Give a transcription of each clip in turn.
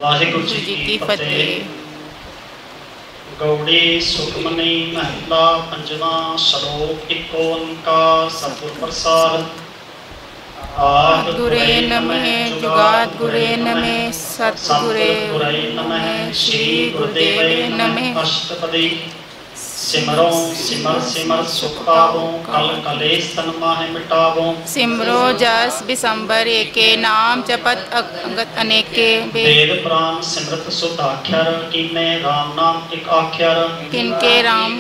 ਵਾਹਿਗੁਰੂ ਜੀ ਕੀ ਫਤਿਹ। ਗੌੜੀ ਸੁਖਮਨੀ ਮਹਲਾ ਪੰਜਵਾਂ ਸ਼ਲੋਕ। ਏਕ ਓੰਕਾਰ ਸਤਿਗੁਰ ਪ੍ਰਸਾਦਿ। ਆਦਿ ਗੁਰੇ ਨਮਹਿ ਜੁਗਾਦਿ ਗੁਰੇ ਨਮਹਿ ਸਤਿਗੁਰੇ ਨਮਹਿ ਸ੍ਰੀ ਗੁਰੁਦੇਵੇ ਨਮਹਿ। ਅਸ਼ਟਪਦੀ सिमरो सिमर सिमर सुख पावो कल कलेश तन माहे मिटावो। सिमरो जस बिसंबर एके नाम जपत अंगत अनेके। वेद पुराण सिमरत सुध आख्यर कीने राम नाम एक आख्यर। किनके राम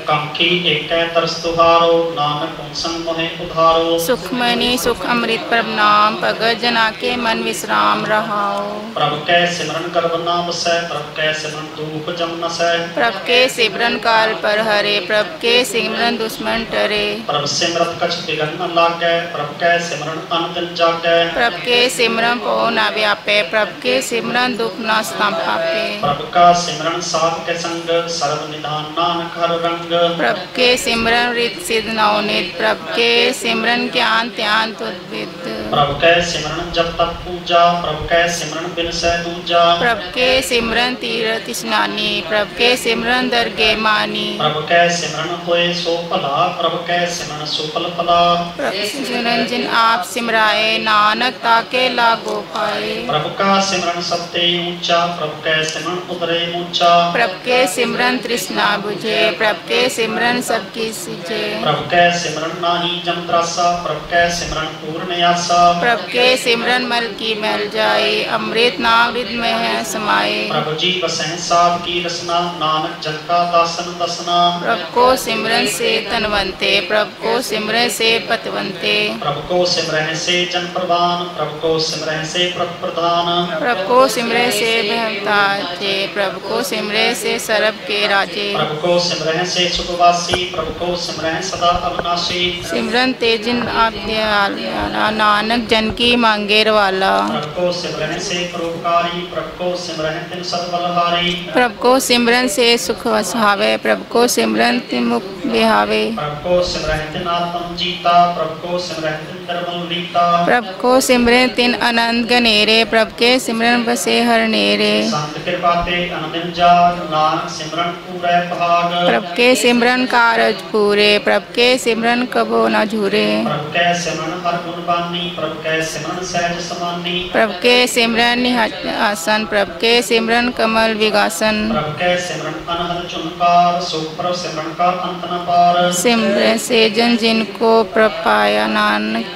कंकी एक तरस तुहारो नानक संग मोहे उधारो। सुखमणि सुख अमृत प्रभ नाम भगत जना के मन विश्राम रहाओ। प्रभु कै सिमरन कर बना बसै प्रभु कै धूप जम नसै। प्रभ के सिमरन काल पर हरे प्रभ के सिमरन दुश्मन टरे। प्रभ सिमरत कछ बिगन न लागै प्रभ कै सिमरन अन दिन जागै। प्रभ के सिमरन पो न व्यापै प्रभ के सिमरन दुख न संपापे। प्रभ का सिमरन साध के संग सर्व निधान नानक हर रंग। प्रभ के सिमरन रित सिद्ध नवनीत प्रभ के सिमरन ज्ञान ध्यान तुद विद। प्रभ कै सिमरन जब तक पूजा प्रभ कै सिमरन बिन सै दूजा। प्रभ के सिमरन तीरथ स्नानी प्रभ के सिमरन दरगे मानी। प्रभ कै सिमरन होए सो भला प्रभ कै सिमरन सुफल फला। प्रभ सिमरन जिन आप सिमराए नानक ताके लागो पाए। प्रभ का सिमरन सबते ऊंचा प्रभ कै सिमरन उतरे ऊंचा। प्रभ के सिमरन तृष्णा बुझे प्रभ के सिमरन सबकी सिजे। प्रभ कै सिमरन नाही जम त्रासा प्रभ कै सिमरन पूर्ण आसा। प्रभ के सिमरन मल की मैल जाए अमृत नाम हृदय में है समाए। प्रभु जी बसै साध की रसना नानक जन का दासन दसना। प्रभ को सिमरन से तनवंते प्रभ को सिमरन से पतवंते। प्रभ को सिमरन से जन प्रवान प्रभ को सिमरन से प्रभ प्रधान। प्रभ को सिमरन से भवताजे प्रभ को सिमरन से सरब के राजे। प्रभ को सिमरन से सुखवासी प्रभ को सिमरन सदा अविनाशी। सिमरन तेजिन आद्या नानक जन की मांगेर वाला। प्रभ को सिमरन से परोपकारी प्रभ को सिमरन तिन सद्बलहारी। प्रभ को सिमरन से सुख वसावे प्रभ को सिमरन तिन मुख बिहावे। प्रभ को सिमरन तिन आत्म जीता प्रभ को सिमरन तिन धर्म लीता। प्रभ को सिमरन तिन अनंत गनेरे प्रभ के सिमरन बसे हर नेरे। संत कृपा ते अनंत जाग नानक सिमरन पूरे भाग। प्रभ के सिमरन कारज पूरे प्रभ के सिमरन कबो न झूरे। प्रभ के सिमरन हर गुण बानी प्रभ के सिमरन सहज समानी। प्रभ के सिमरन निहत आसन प्रभ के सिमरन कमल विगासन। प्रभ कै सिमरन अनहद चुनकार सुख प्रभ सिमरन का अंत न पार। सिमरन से जन जिनको प्रभ पाया नानक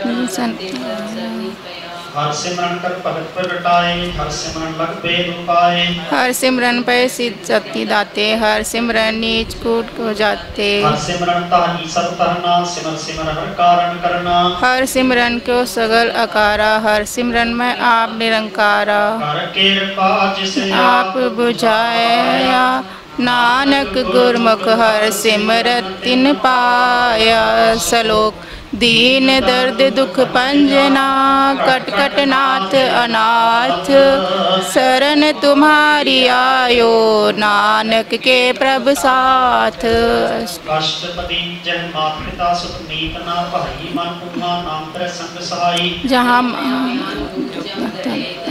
हर सिमरन कर भगत प्रगटाए हर सिमरन लग भेद उपाय। हर सिमरन पे सिद्ध शक्ति दाते हर सिमरन नीच कूट को जाते। हर सिमरन ताहि सब तरना सिमर सिमर हर कारण करना। हर सिमरन को सगल अकारा हर सिमरन में आप निरंकारा। कर कृपा जिसे आप बुझाया नानक गुरमुख हर सिमरत तिन पाया। सलोक दीन दर्द दुख पंजना कट कट नाथ अनाथ। शरण तुम्हारी आयो नानक के प्रभ साथ। अष्टपदी जन मात पिता सुत मीत ना भाई मन पुमा नाम तेरे संग सहाई। जहाँ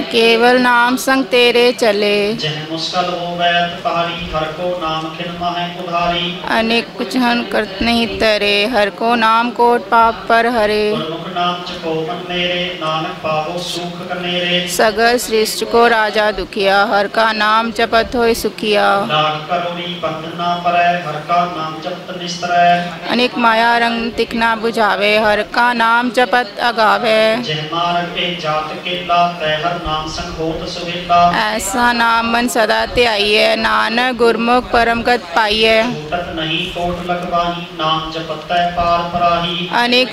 केवल नाम संग तेरे चले। जन मुश्किल हो वैत पहाड़ी हर को नाम खिन माहे उधारी। अनेक कुछ हन करत नहीं तरे हर को नाम कोट पाप पर हरे। गुरमुख नाम जपो मन मेरे नानक पावो सुख कनेरे। सगर श्रेष्ठ को राजा दुखिया हर का नाम जपत होय सुखिया। लाख करोड़ी बंधना परै हर का नाम जपत निस्तरै। अनेक माया रंग तिकना बुझावे हर का नाम जपत अगावे। जय मार्ग के जात के लाते हर नाम संग होत सुविधा। ऐसा नाम मन सदा ते आइए नानक गुरमुख परम गत पाइए। छूटत नहीं कोट लगवाही नाम जपत पार पराही। अनेक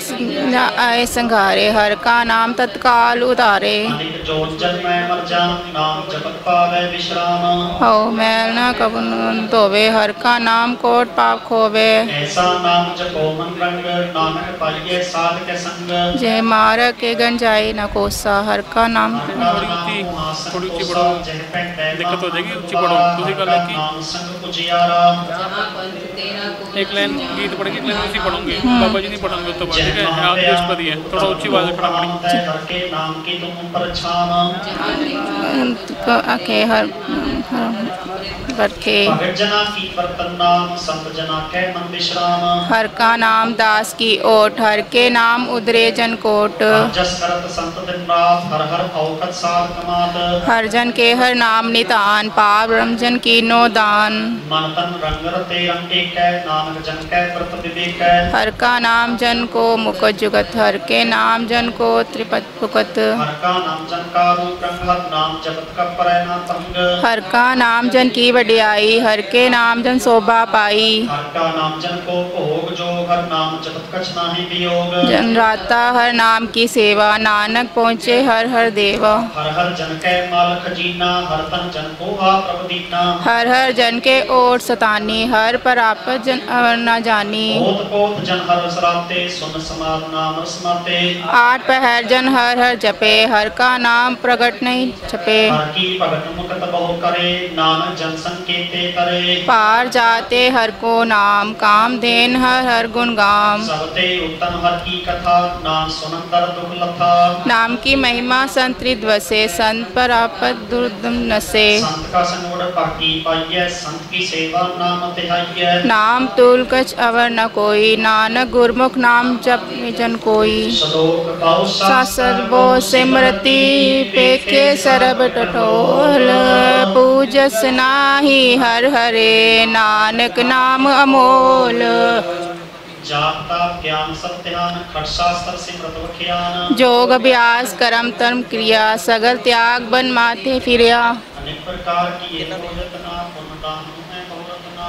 आए संघारे हर का नाम तत्काल उतारे। अनेक जोत जन्मै मर जान नाम जपत पावे विश्राम। हो मैल न कबुन धोवे हर का नाम कोट पाप खोवे। ऐसा नाम जपो मन रंग नानक पाइए साध के संग। जय मार्ग के गण जाए न कोसा हर का नाम। थोड़ी ऊंची पढ़ो दिक्कत हो जाएगी ऊंची पढ़ो। दूसरी गल है कि नाम संग पुजियारा। एक लाइन गीत पढ़ के एक लाइन उसी पढ़ूंगी, बाबा जी नहीं पढ़ूंगे तो बाद, ठीक है? आप बृहस्पति है, थोड़ा ऊंची आवाज रखना पड़ेगी। हर का नाम दास की ओट, हर के नाम उदरे जन कोट। हर जन के हर नाम नितान, पाप ब्रह्म जन की नो दान। हर का नाम जन को मुकुट जुगत, हर के नाम जन को त्रिपत फुकत। हर का नाम जन की वडियाई, हर के नाम जन शोभा पाई। जन राता हर नाम की सेवा, नानक पहुँचे हर हर देवा। हर हर जन के ओट सतानी, हर पर आपत जन अवर न जानी। आठ पहर जन हर हर जपे, हर का नाम प्रगट नहीं छपे। पार जाते हर को नाम, काम देन हर हर गुण गाम। नाम की महिमा संत हृदवसे, संत पर आपत दुर्दम नसे। नाम तुल कछ अवर न कोई, नानक गुरमुख नाम जप जन कोई। सर्वो सिमरति पेखे सरब टटोल, पूजस नाही हर हरे, नानक नाम अमोल। ज्ञान सत्यान खट शास्त्र सिमरत वख्यान, जोग अभ्यास करम कर्म क्रिया, सगल त्याग बन माथे फिरिया। अनेक प्रकार की ये बहुरत्ना पुण्यदान है बहुरत्ना।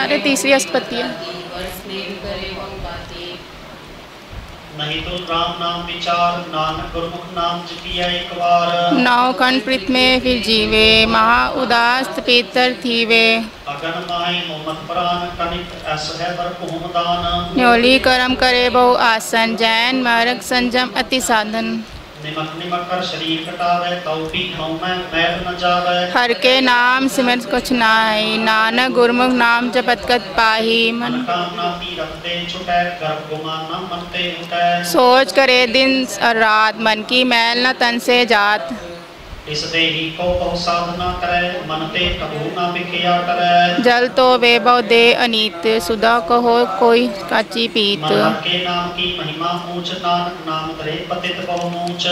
अरे तीसरी अष्टपदी है। नहीं तो राम नाम विचार, नानक गुरमुख नाम जपिया एक बार। नौ खंड प्रीत में फिर जीवे, महा उदास पीतर थीवे। अगन माई मोमत प्राण कनिक ऐस है बर कुहुमदान। न्योली कर्म करे बहु आसन, जैन मार्ग संजम अति साधन। निमक निमक कर शरीर कटावे, तौपी खाऊं मैं मैल न जावे। हर के नाम सिमरत कुछ नाई, नानक गुरमुख नाम जपत कत पाही। मन कामना तीरथ दे छुटे, गर्भ गुमान न मन ते उठे। सोच करे दिन और रात, मन की मैल न तन से जात। इस देही को बहु साधना करे, मन ते कबू न बिखिया करे। जल तो वे बहु दे अनीत, सुधा कहो कोई काची पीत। के नाम की महिमा ऊंच, नानक नाम धरे पतित बहु ऊंच।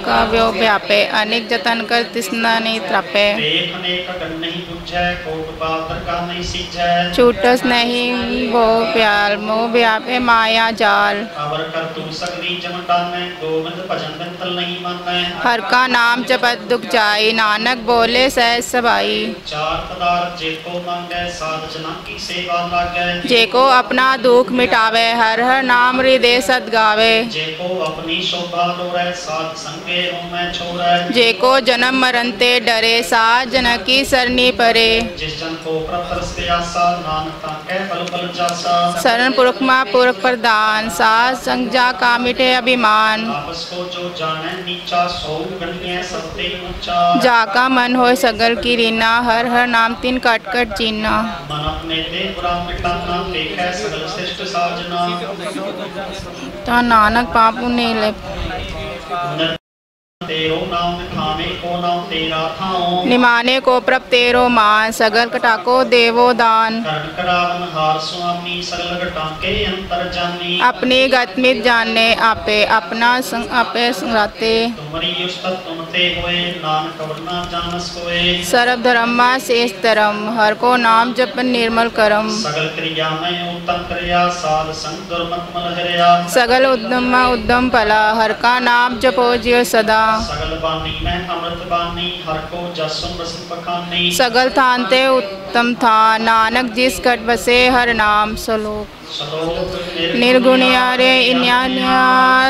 का व्यो व्यापे, अनेक जतन कर तिसना नहीं त्रापे। नहीं बुझे, कोट बातर का नहीं सीझे। छूटस नहीं वो प्याल, मोह व्यापे माया जाल। अवर कर तू सगली जमटा में, गोविंद भजन बिंतल नहीं माने। हर का नाम जपत दुख जाई, नानक बोले सहज सबाई। चार पदार्थ जेको मांगे, साध जना की सेवा लागे। जेको अपना दुख मिटावे, हर हर नाम हृदय सद गावे। जेको अपनी शोभा लोरे, साध संगे में छोड़े। जेको जन्म मरण ते डरे, साध जन की सरनी परे। जिस जन को प्रतरस प्यासा, नानक ताके बल बल जासा। शरण पुरख मा पुरख प्रदान, साध संग जा का मिटे अभिमान। आपस को जो जाने नीचा, सो जाका मन हो सगल की रीना, हर हर नाम तीन कट कट जीना। मन अपने दे बुरा मिटाना, देखै सगल श्रेष्ठ साजना। तो नानक पाप नहीं ले। तेरो नाम थामे को नाम तेरा थाओ। निमाने को प्रभ तेरो मान, सगल कटाको देवो दान। करावन हार स्वामी, सगल कटाके अंतर जानी। अपनी गतमित जानने आपे, अपना संग आपे संगाते। तुम्हारी युष्टत तुमते होए, नानक वरना जानस होए। सर्व धर्मा शेष धर्म, हर को नाम जपन निर्मल करम। सगल क्रिया में उत्तम क्रिया, साध संग दुर्मत मल हरिया। सगल उद्यम उद्यम भला, हर का नाम जपो जियो सदा। सगल बानी में अमृत बानी, हर को जसुन रसन बखानी। सगल थानते उत्तम था, नानक जिस कट बसे हर नाम सलोक। निर्गुणियारे इन्यान्या,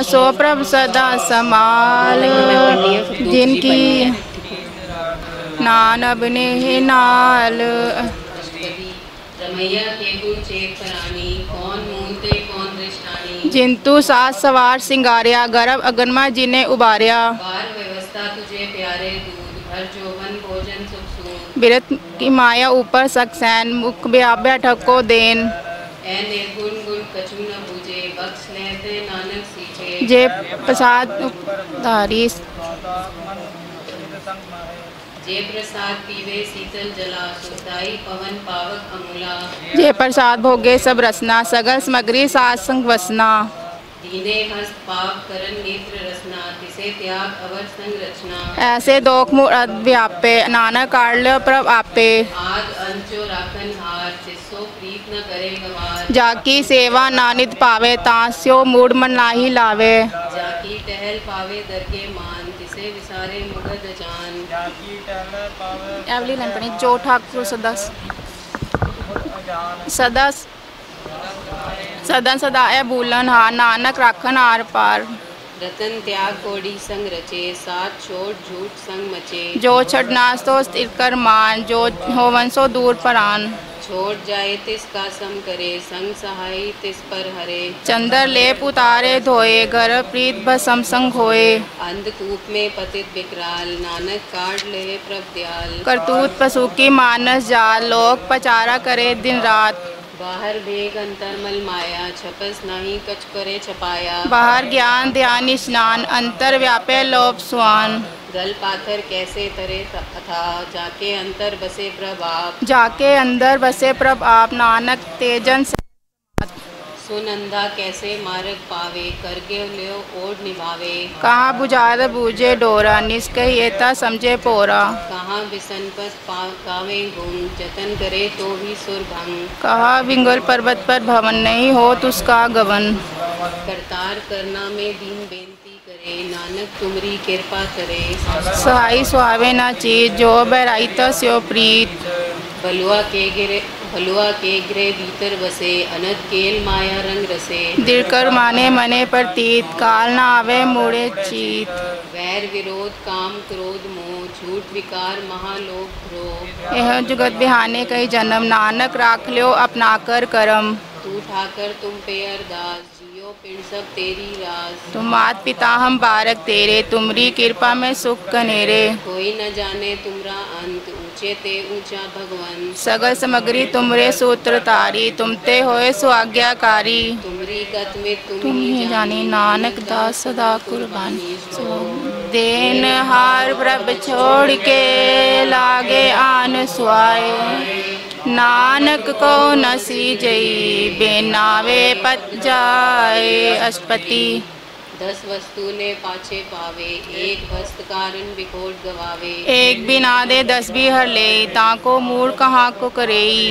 सो प्रभ सदा समाल। जिनकी नानब ने नाल। जिंतु साथ सवार सिंगारिया, गर्भ अगनमा जिन्हें उबारिया। व्यवस्था तुझे प्यारे दूध, भर जोवन भोजन सुख सूत। बिरत की माया ऊपर सक्सैन मुख बैठक को देन ए निर्गुण गुण कछु न बूझे बख्श लेते नानक सीखे जे प्रसाद धारी जे प्रसाद पीवे शीतल जला सुखदाई पवन पावक अमूला जे प्रसाद भोगे सब रसना सगल समग्री सात संग वसना दीने हस्त पाप करन नेत्र रसना तिसे त्याग अवर संग रचना ऐसे दोख मूर्त व्यापे नानक काढ़ प्रभ आपे आद अंचो राखन हार जिसो प्रीत न करे गवार जाकी सेवा नानित पावे तास्यो मूड मन नाही लावे जाकी टहल पावे दरगे मान तिसे विसारे मुगद जान एवली लाइन पढ़ी जो ठाकुर सदस सदन सदाए भूलन हार नानक राखन आर पार रतन त्याग कोड़ी संग रचे साथ छोड़ झूठ संग मचे जो छड़नास तो स्थिर कर मान जो होवन सो दूर परान छोड़ जाए तिसका सम करे संग सहाय तिस पर हरे चंदर लेप उतारे धोए घर प्रीत भसम संग होए अंधकूप में पतित विकराल नानक काढ़ ले प्रभ दयाल करतूत पशु की मानस जाल लोक पचारा करे दिन रात बाहर भेग अंतरमल माया छपस नहीं कछ करे छपाया बाहर ज्ञान ध्यान स्नान अंतर व्यापे लोभ स्वान गल पाथर कैसे तरे अथा जाके अंतर बसे प्रभ आप जाके अंदर बसे प्रभ आप नानक तेजन सुनंदा कैसे मार्ग पावे करके लियो ओढ़ निभावे कहाँ बुझार बूझे डोरा निष्कहिएता समझे पोरा कहाँ बिसन पस कावे गुण जतन करे तो भी सुर भंग कहा विंगल पर्वत पर भवन नहीं हो उसका गवन करतार करना में दीन बेनती करे नानक तुमरी कृपा करे सहाई सुहावे ना चीज जो बहराइत स्यो प्रीत भलुआ के गृह भीतर बसे अनंत केल माया रंग रसे दिलकर माने मने प्रतीत काल ना आवे मोड़े चीत वैर विरोध काम क्रोध मोह झूठ विकार महालोक द्रोह यह जुगत बिहाने कई जन्म नानक राख लियो अपना कर करम तू ठाकर तुम पे अरदास जियो पिंड सब तेरी राज तुम मात पिता हम बारक तेरे तुमरी कृपा में सुख कनेरे कोई न जाने तुमरा अंत ऊंचे ते ऊंचा भगवान सगल समग्री तुमरे सूत्र तारी तुमते होए सुआज्ञाकारी तुमरी गत में तुम ही जानी नानक दास सदा कुर्बानी देन हार प्रभ छोड़ के लागे आन सुआए नानक को नसी जई बेनावे पत जाए अष्टपति 10 वस्तु ने पाछे पावे एक वस्त कारण बिखोट गवावे एक बिना दे 10 भी हर ले ताको मूड कहाँ को करेई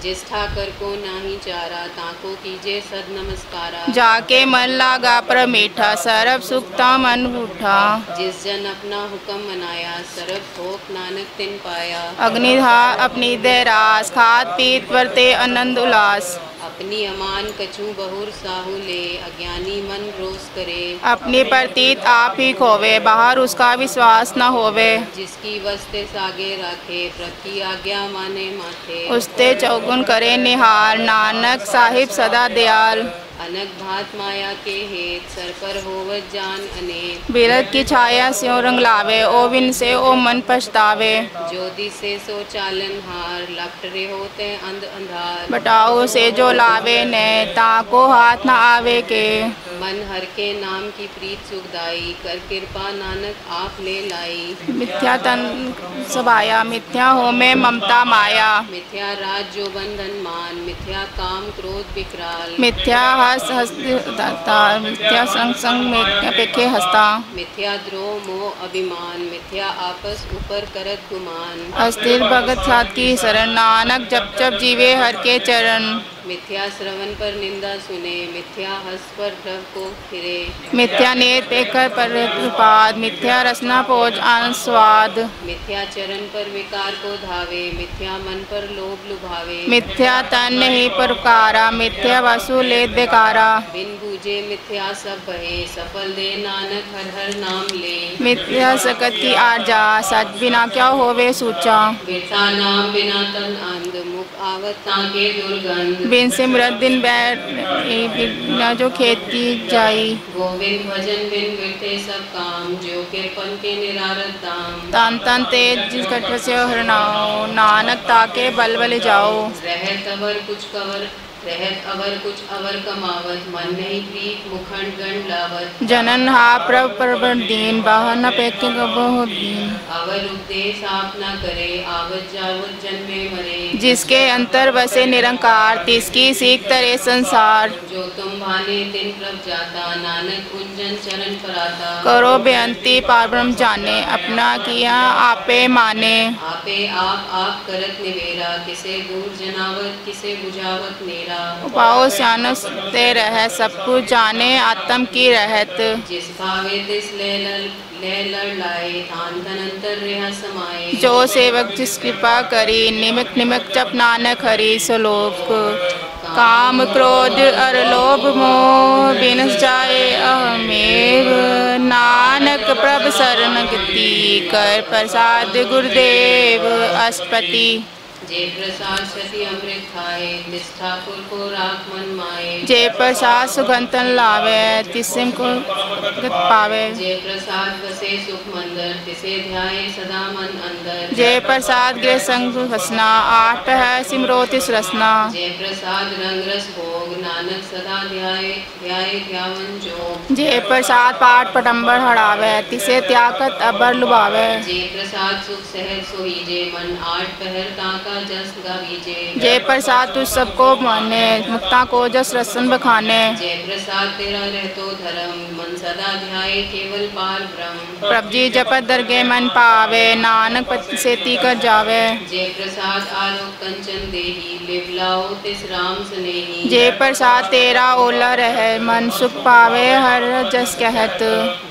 जिस ठाकर को नाही चारा ताको कीजे सद नमस्कारा जाके मन लागा पर मीठा सरब सुखता मन उठा जिस जन अपना हुक्म मनाया सरब भोग नानक तिन पाया अग्निधा अपनी देरास खात पीत वर्ते आनंद उल्लास अपनी अमान कछु बहुर साहू ले अज्ञानी मन रोस करे अपनी प्रतीत आप ही खोवे बाहर उसका विश्वास न होवे जिसकी वस्ते सागे राखे प्रति आज्ञा माने माथे उसते चौगुन करे निहार नानक साहिब सदा दयाल अनक भात माया के हेत सर पर होवत जान अनेक बिरत की छाया स्यों रंग लावे ओ विन से ओ मन पछतावे ज्योति से सो चालन हार लपटरे होते अंध अंधार बटाओ से जो लावे ने ताको हाथ न आवे के मन हर के नाम की प्रीत सुखदाई कर कृपा नानक आप ले लाई मिथ्या तन सबाया मिथ्या हो में ममता माया मिथ्या राज जो बंधन मान मिथ्या काम क्रोध विकराल मिथ्या हस हस्ता मिथ्या संग संग में पेखे हस्ता मिथ्या द्रोह मोह अभिमान मिथ्या आपस ऊपर करत गुमान अस्थिर भगत साथ की शरण नानक जप जप जीवे हर के चरण मिथ्या श्रवण पर निंदा सुने मिथ्या हस पर द्रव को फिरे मिथ्या नेत पेकर पर कृपाद मिथ्या रसना पोज आन स्वाद मिथ्या चरण पर विकार को धावे मिथ्या मन पर लोभ लुभावे मिथ्या तन नहीं परकारा मिथ्या वसु लेत बेकारा बिन बूझे मिथ्या सब बहे सफल दे नानक हर हर नाम ले मिथ्या सकत की आरजा सच बिना क्या होवे सूचा बिरता नाम बिना तन अंध मुख आवत ताके दुर्गंध बिन सिमरत दिन बिना जो खेती जाई। गोविंद भजन बिन बिरते सब काम, जो किरपन के निरारत दाम। तन तन तेज जिस कट से हरनाओ, नानक ताके बल बल जाओ। रहत अवर कुछ अवर कमावत, मन नहीं प्रीत मुखंड गण लावत। जनन हा प्रभ प्रबल दीन, बाहर न पेके बहुत दीन। अवर उपदेश आप न करे, आवत जावत जन्मे मरे। जिसके अंतर बसे निरंकार, तिसकी सीख तरे संसार। जो तुम भाने तिन प्रभ जाता, नानक कुंजन चरण पराता। करो बेअंती पार ब्रह्म जाने, अपना किया आपे माने। आपे आप करत निवेरा, किसे दूर जनावत किसे बुझावत नेरा। उपाओ स्यानस ते रह, सब कुछ जाने आत्म की रहत। जिस भावे तिस ले लड़ लाए, थान तन अंतर रहा समाए। जो सेवक जिस कृपा करी, निमिक निमिक जप नानक हरि। श्लोक। काम क्रोध अर लोभ मोह, बिनस जाए अहमेव। नानक प्रभ शरण गति, कर प्रसाद गुरुदेव। अष्टपदी। जे प्रसाद सती अमृत खाए, तिस ठाकुर को राख मन माए। जे प्रसाद सुगंधन लावे, तिसिम को गत पावे। जे प्रसाद बसे सुख मंदर, तिसे ध्याए सदा मन अंदर। जे प्रसाद गृह संग हसना, आठ पहर सिमरो तिस रसना। जे प्रसाद रंग रस भोग, नानक सदा ध्याए ध्यावन जोग। जे प्रसाद पाठ पटम्बर हड़ावे, तिसे त्यागत अबर लुभावे। जे प्रसाद सुख सहज सोईजे, मन आठ पहर ताका जस गावीजे। जे प्रसाद तुझ सबको माने, मुक्ता को जस रसन बखाने। जे प्रसाद तेरा रहतो धर्म, मन सदा ध्याए केवल पार ब्रह्म। प्रभ जी जपत दरगे मन पावे, नानक पति से ती कर जावे। जे प्रसाद आलोक कंचन देही, लिव लाओ तिस राम स्नेही। जे प्रसाद तेरा ओला रहे, मन सुख पावे हर जस कहत।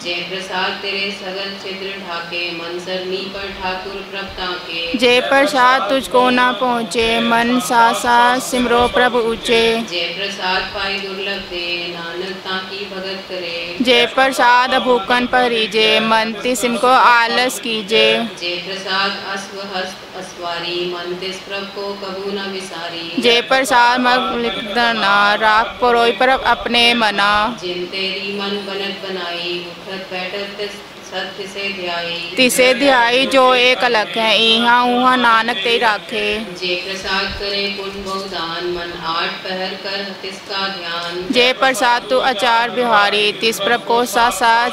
जे प्रसाद तेरे सगल छिद्र ढाके, मन सरनी पर ठाकुर प्रभ ताके। जे प्रसाद तुझको ना पहुँचे, मन सा सिमरो प्रभु ऊँचे। जे प्रसाद पाई दुर्लभ दे, नानक ताकी भगत करे। जे प्रसाद भूखन परिजे, मन तिस इनको आलस कीजे। जे प्रसाद अश्व हस्त अस्वारी, मन तिस प्रभ को कबू न विसारी। जे प्रसाद मग लिखना, राख परोई प्रभ अपने मना। जिन तेरी मन बनत बनाई, उठत बैठत सत्य से ध्याई। तिसे ध्याई जो एक अलग है, इहाँ उहाँ नानक ते राखे। जे प्रसाद करे पुण्य बहुदान, मन आठ पहर कर तिसका ध्यान। जे प्रसाद तू आचार बिहारी, तिस प्रभ को सा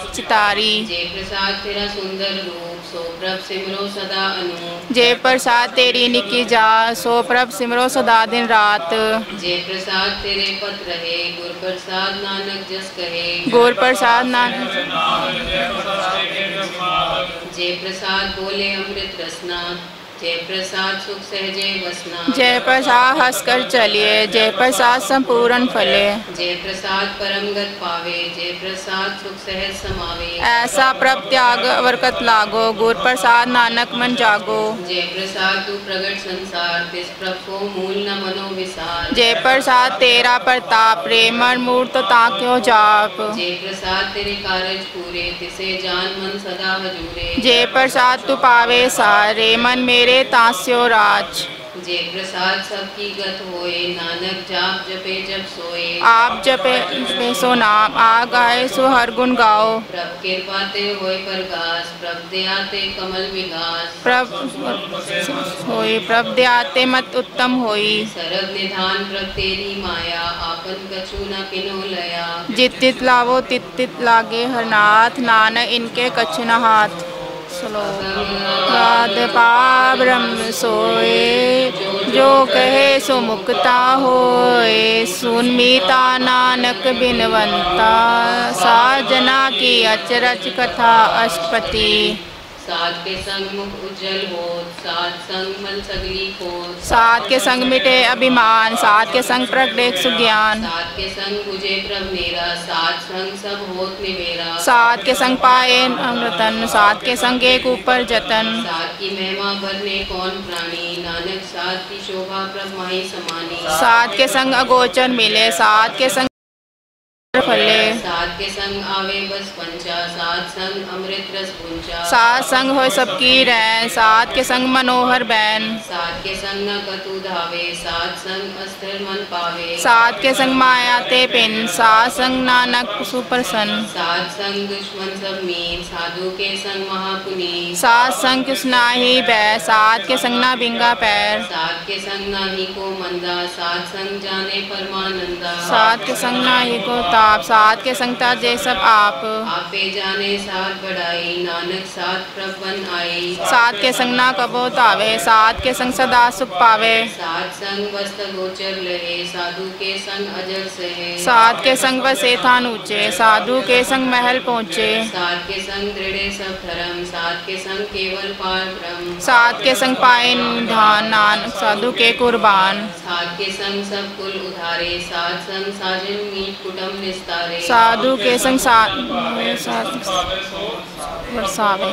चितारी। जे प्रसाद तेरा सुंदर रूप, सो प्रभ सिमरो सदा अनूप। जे प्रसाद तेरी निकी जा, सो प्रभ सिमरो सदा दिन रात। जे प्रसाद तेरे पत रहे, गुर प्रसाद नानक जस कहे। गुर प्रसाद नानक। जे प्रसाद बोले अमृत रसना, जय प्रसाद सुख सहजे वसना। जय प्रसाद हंसकर चलिए, जय प्रसाद संपूर्ण फले। जय प्रसाद परम गत पावे, जय प्रसाद सुख सहज समावे। ऐसा प्रभ त्याग बरकत लागो, गुर प्रसाद नानक मन जागो। जय प्रसाद तू प्रगट संसार, तिस प्रभ को मूल न मनो विसार। जय प्रसाद तेरा प्रताप, प्रेमर मूर्त ताक्यो जाप। जय प्रसाद तेरे कारज पूरे, तिसे जान मन सदा हजूरे। जय प्रसाद तू पावे सारे, मन मेरे तास्यो राज। जय प्रसाद सबकी गत होए, नानक जाप जपे जब सोए। आप जपे सो नाम, आ गाए सो हर गुण गाओ। प्रभ कृपा ते होए प्रकाश, प्रभ दयाते कमल विलास। प्रभ होए, प्रभ दयाते मत उत्तम होई। सरब निधान प्रभ तेरी माया, आपन कछु न किनो लया। जित तित लावो तित तित लागे हरनाथ, नानक इनके कछु न हाथ। श्लोक। पा ब्रह्म सोए, जो कहे सो मुक्ता होए। सुन मीता नानक बिनवंता, साजना की अचरज कथा अष्टपदी। साध के संग मुख उज्जवल हो, साध संग मन सगली खोज। साध के संग मिटे अभिमान, साध के संग प्रगटे सुज्ञान। साध के संग बुझे प्रभ मेरा, साध संग सब होत निवेरा। साध के संग पाए अमृतन, साध के संग एक ऊपर जतन। साध की महिमा बरने कौन प्राणी, नानक साध की शोभा प्रभ माही समानी। साध के संग अगोचर मिले, साध के संग फले। साध के संग आवे बस पंचा, साध संग अमृत रस पुंचा। साध संग हो सबकी रैन, साध के संग मनोहर बैन। साध के संग न कतु धावे, साध संग अस्थिर मन पावे। साध के संग माया ते पिन, साध संग नानक सुप्रसन्न। साध संग दुश्मन सब मीत, साधु के संग महापुनीत। साध संग किस नाही बै, साध के संग ना बिंगा पैर। साध के संग नाही को मंदा, साध संग जाने परमानंदा। साध के संग नाही को ताप, साध के संग ताजे सब आप। आपे जाने साध बढ़ाई, नानक साध प्रभ बन आई। साध के संग ना कबो तावे, साध के संग सदा सुख पावे। साध संग वस्त गोचर लहे, साधु के संग अजर सहे। साध के संग बसे थान ऊंचे, साधु के संग महल पहुँचे। साध के संग दृढ़े सब धर्म, साध के संग केवल पार ब्रह्म। साध के संग पाए निधान, नानक साधु के कुर्बान। साध के संग सब कुल उधारे, साध संग साजन मीट कुटुम निस्तारे। साधु के संग बरसावे।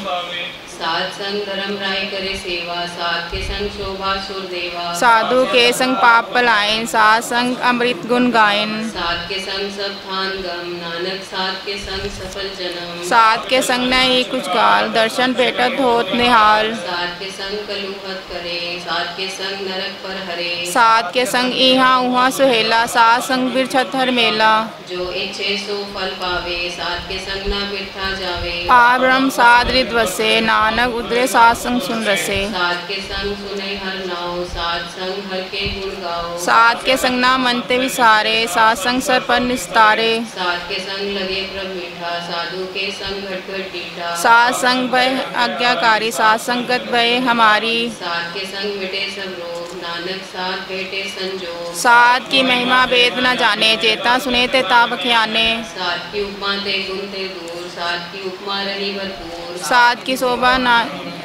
साध संग धर्म राय करे सेवा, साध के संग शोभा सुर देवा। साधु के संग पाप पलायन, साध संग अमृत गुण गायन। साध के संग सब थान गम, नानक साध के संग सफल जन्म। साध के संग नहीं कुछ गाल, दर्शन भेटत होत निहाल। साध के संग कलुहत करे, साध के संग नरक पर हरे। साध के संग इहाँ उहाँ सुहेला, साध संग बिरछत हर मेला। जो इच्छे सो फल पावे, साध के संग न बिरथा जावे। पार ब्रह्म साध रिद वसे, नानक उदरे साध संग सुन रसे। साध के संग सुने हर नाव, साध संग हर के गुण गाओ। साध के संग ना मनते विसारे, साध संग सर पर निस्तारे। साध के संग लगे प्रभ मीठा, साधु के संग घट घट डीठा। साध संग भय आज्ञाकारी, साध संगत भय हमारी। साध के संग मिटे सब रोग, नानक साध भेटे संजोग। साध की महिमा वेद न जाने, चेता सुने ते ताप ख्याने। साध की उपमा ते गुण ते दूर, साध की उपमा रही भरपूर। साध की शोभा ना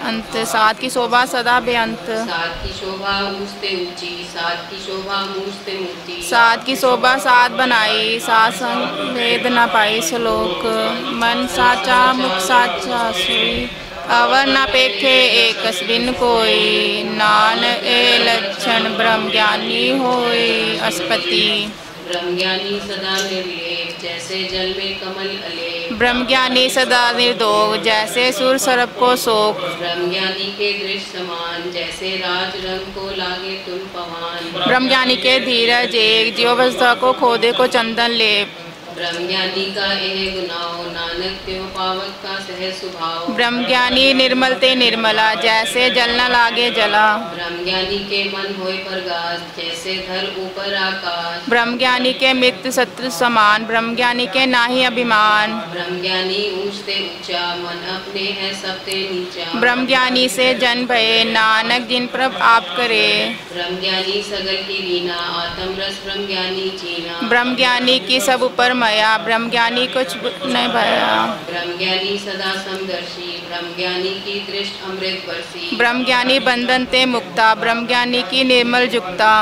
अंत, साध की शोभा सदा बेअंत। साध की शोभा ऊंचते ऊंची, साध की शोभा मूंचते मूंची। साध की शोभा साध बनाई, साध संग वेद न पाई श्लोक। मन साचा मुख साचा सोई, अवर न पेखे एकस बिन कोई। नान ए लक्षण ब्रह्म ज्ञानी होई अस्पति। ब्रह्मज्ञानी सदा निर्लेप, जैसे जल में कमल अलेप। ब्रह्मज्ञानी सदा निर्दोष, जैसे सूर सरप को शोक। ब्रह्मज्ञानी के दृश्य समान, जैसे राज रंग को लागे तुम पवान। ब्रह्मज्ञानी के धीरज एक, जीव अवस्था को खोदे को चंदन लेप। ब्रह्मज्ञानी का एह गुनाओ, नानक त्यों पावक का सहज स्वभाव। ब्रह्मज्ञानी निर्मल ते निर्मला, जैसे जल न लागे जला। ब्रह्मज्ञानी के मन होय प्रगास, जैसे धर ऊपर आकाश। ब्रह्मज्ञानी के मित्र शत्रु समान, ब्रह्मज्ञानी के नाही अभिमान। ब्रह्मज्ञानी ऊंचते ऊंचा, मन अपने है सबते नीचा। ब्रह्मज्ञानी से जन भये, नानक जिन प्रभ आप करे। ब्रह्मज्ञानी सगल की लीना, आत्म रस ब्रह्मज्ञानी चीना। ब्रह्मज्ञानी की सब ऊपर माया, ब्रह्मज्ञानी कुछ नहीं भया। ब्रह्मज्ञानी सदा समदर्शी, ब्रह्मज्ञानी की दृष्टि अमृत बरसी। ब्रह्मज्ञानी बंधन ते मुक्ता, ब्रह्मज्ञानी की निर्मल जुक्ता।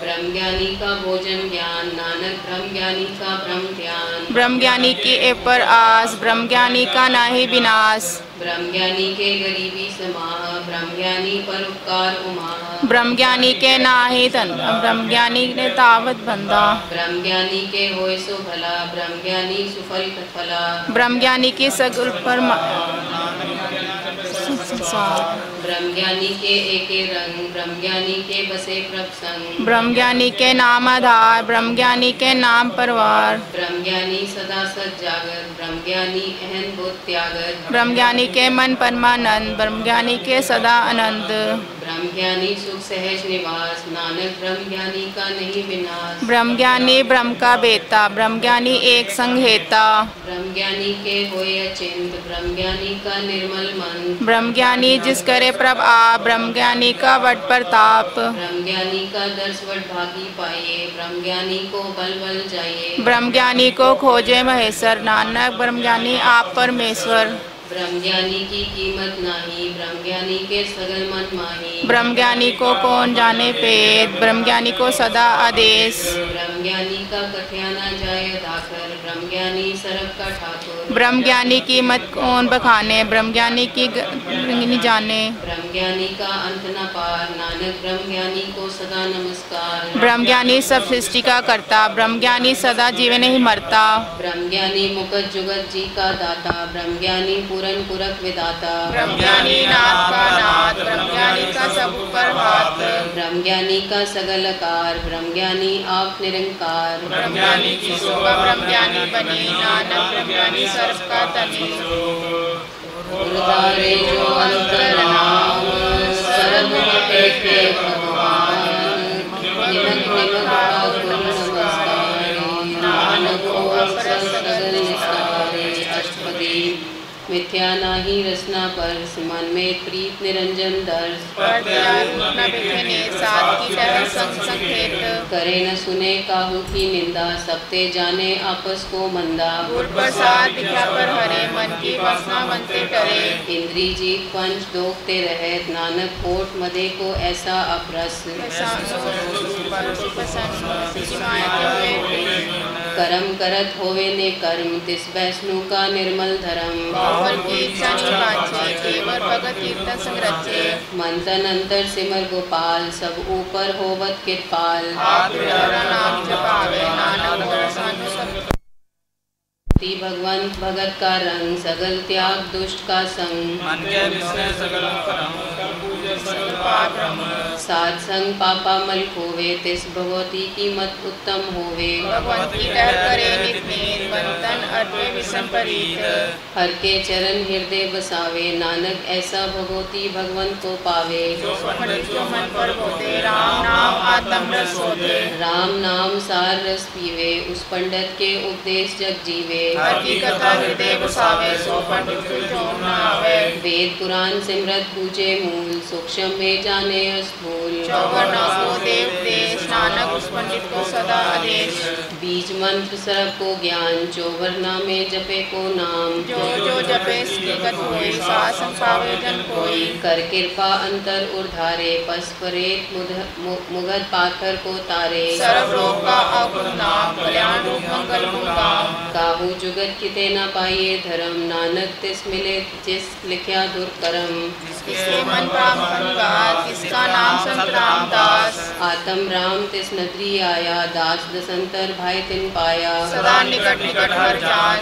ब्रह्मज्ञानी का भोजन ज्ञान, नानक ब्रह्मज्ञानी का ब्रह्म ध्यान। ब्रह्मज्ञानी की ए पर आस, ब्रह्मज्ञानी का नाही विनाश। ब्रह्मज्ञानी के गरीबी समाह, ब्रह्मज्ञानी पर उपकार उमाह। ब्रह्मज्ञानी के नाही धन, ब्रह्मज्ञानी ने तावत बंदा। ब्रह्मज्ञानी के होय सो भला, ब्रह्मज्ञानी सुफल फला। ब्रह्मज्ञानी की सगुल पर संसार। ब्रह्मज्ञानी के एके रंग, ब्रह्मज्ञानी के बसे प्रभ संग। ब्रह्मज्ञानी के नाम आधार, ब्रह्मज्ञानी के नाम परवार। ब्रह्मज्ञानी सदा सत जागत, ब्रह्मज्ञानी अहन बुद्ध त्यागत। ब्रह्मज्ञानी के मन परमानंद, ब्रह्मज्ञानी के सदा आनंद। ब्रह्मज्ञानी सुख सहज निवास, नानक ब्रह्मज्ञानी का नहीं विनाश। ब्रह्मज्ञानी ब्रह्म का बेता, ब्रह्मज्ञानी एक संग हेता। ब्रह्मज्ञानी के होय अचिंत, ब्रह्मज्ञानी का निर्मल मन। ब्रह्मज्ञानी जिस करे प्रभ आप, ब्रह्मज्ञानी का वट प्रताप। ब्रह्मज्ञानी का दर्श वट भागी पाइए, ब्रह्मज्ञानी को बल बल जाइए। ब्रह्मज्ञानी को खोजे महेश्वर, नानक ब्रह्मज्ञानी आप परमेश्वर। ब्रह्मज्ञानी की कीमत नाही, ब्रह्मज्ञानी के सगल मन माही। ब्रह्मज्ञानी को कौन जाने पेद, ब्रह्मज्ञानी को सदा आदेश। ब्रह्मज्ञानी का कथया न जाय धाकर, ब्रह्मज्ञानी सरब का ठाकुर। ब्रह्मज्ञानी की मत कौन बखाने, ब्रह्मज्ञानी की नहीं जाने। ब्रह्मज्ञानी का अंत न पार, नानक ब्रह्मज्ञानी को सदा नमस्कार। ब्रह्मज्ञानी सब सृष्टि का करता, ब्रह्मज्ञानी सदा जीवे नहीं मरता। ब्रह्मज्ञानी मुकत जुगत जी का दाता, ब्रह्मज्ञानी पूरन पुरख विदाता। ब्रह्मज्ञानी नाथ का नाथ, ब्रह्मज्ञानी का सब ऊपर हाथ। ब्रह्मज्ञानी का सगल आकार, ब्रह्मज्ञानी आप निरंकार। ब्रह्मज्ञानी की शोभा ब्रह्मज्ञानी बनी, नानक ब्रह्मज्ञानी सर्व का तनी। उदारे जो अंतर नाम, सर्व के भगवान। निमक निमक ठाकुर नमस्कारी, नानक को अपर सगल निस्तारे। अष्टपदी मिथ्या नाही रसना पर, मन में प्रीत निरंजन दर्श। करे न सुने काहू की निंदा, सबते जाने आपस को मंदा। प्रसाद दिखा पर हरे, मन की वासना बनते करे। इंद्री जीत पंच दोखते रहत, नानक कोट मदे को ऐसा अपरस। करम करत होवे ने कर्म, तिस वैष्णु का निर्मल धर्म। मन तन अंतर सिमर गोपाल, सब ऊपर होवत कृपाल। भगवंत भगत का रंग, सगल त्याग दुष्ट का संग। साध संग पापा मल खोवे, तिस भगवती की मत उत्तम होवे। हर के चरण हृदय बसावे, नानक ऐसा भगवती भगवंत को पावे। राम नाम सार रस पीवे, उस पंडित के उपदेश जग जीवे। वेद पुराण सिमरत पूजे मूल, सूक्ष्म में जाने स्थूल। नानक उस पंडित को सदा आदेश। बीज मंत्र सर्व को ज्ञान, चौवर्णा में जपे को नाम। जो जपे होई, सासन पावे जन कोई। कर कृपा अंतर उर्धारे, पस परेत मुगध पाथर को तारे। सर्व रोग का अकुल नाम, कल्याण रूप मंगल गुणगाम। काहू जुगत किते न पाइए धर्म, नानक तिस मिले जिस लिख्या दुर्कर्म। इसके मन प्राप्त किसका नाम संत रामदास। आत्म राम तिस नगरी आया, दास दसंतर भाई तिन पाया। सदा निकट निकट हर जान,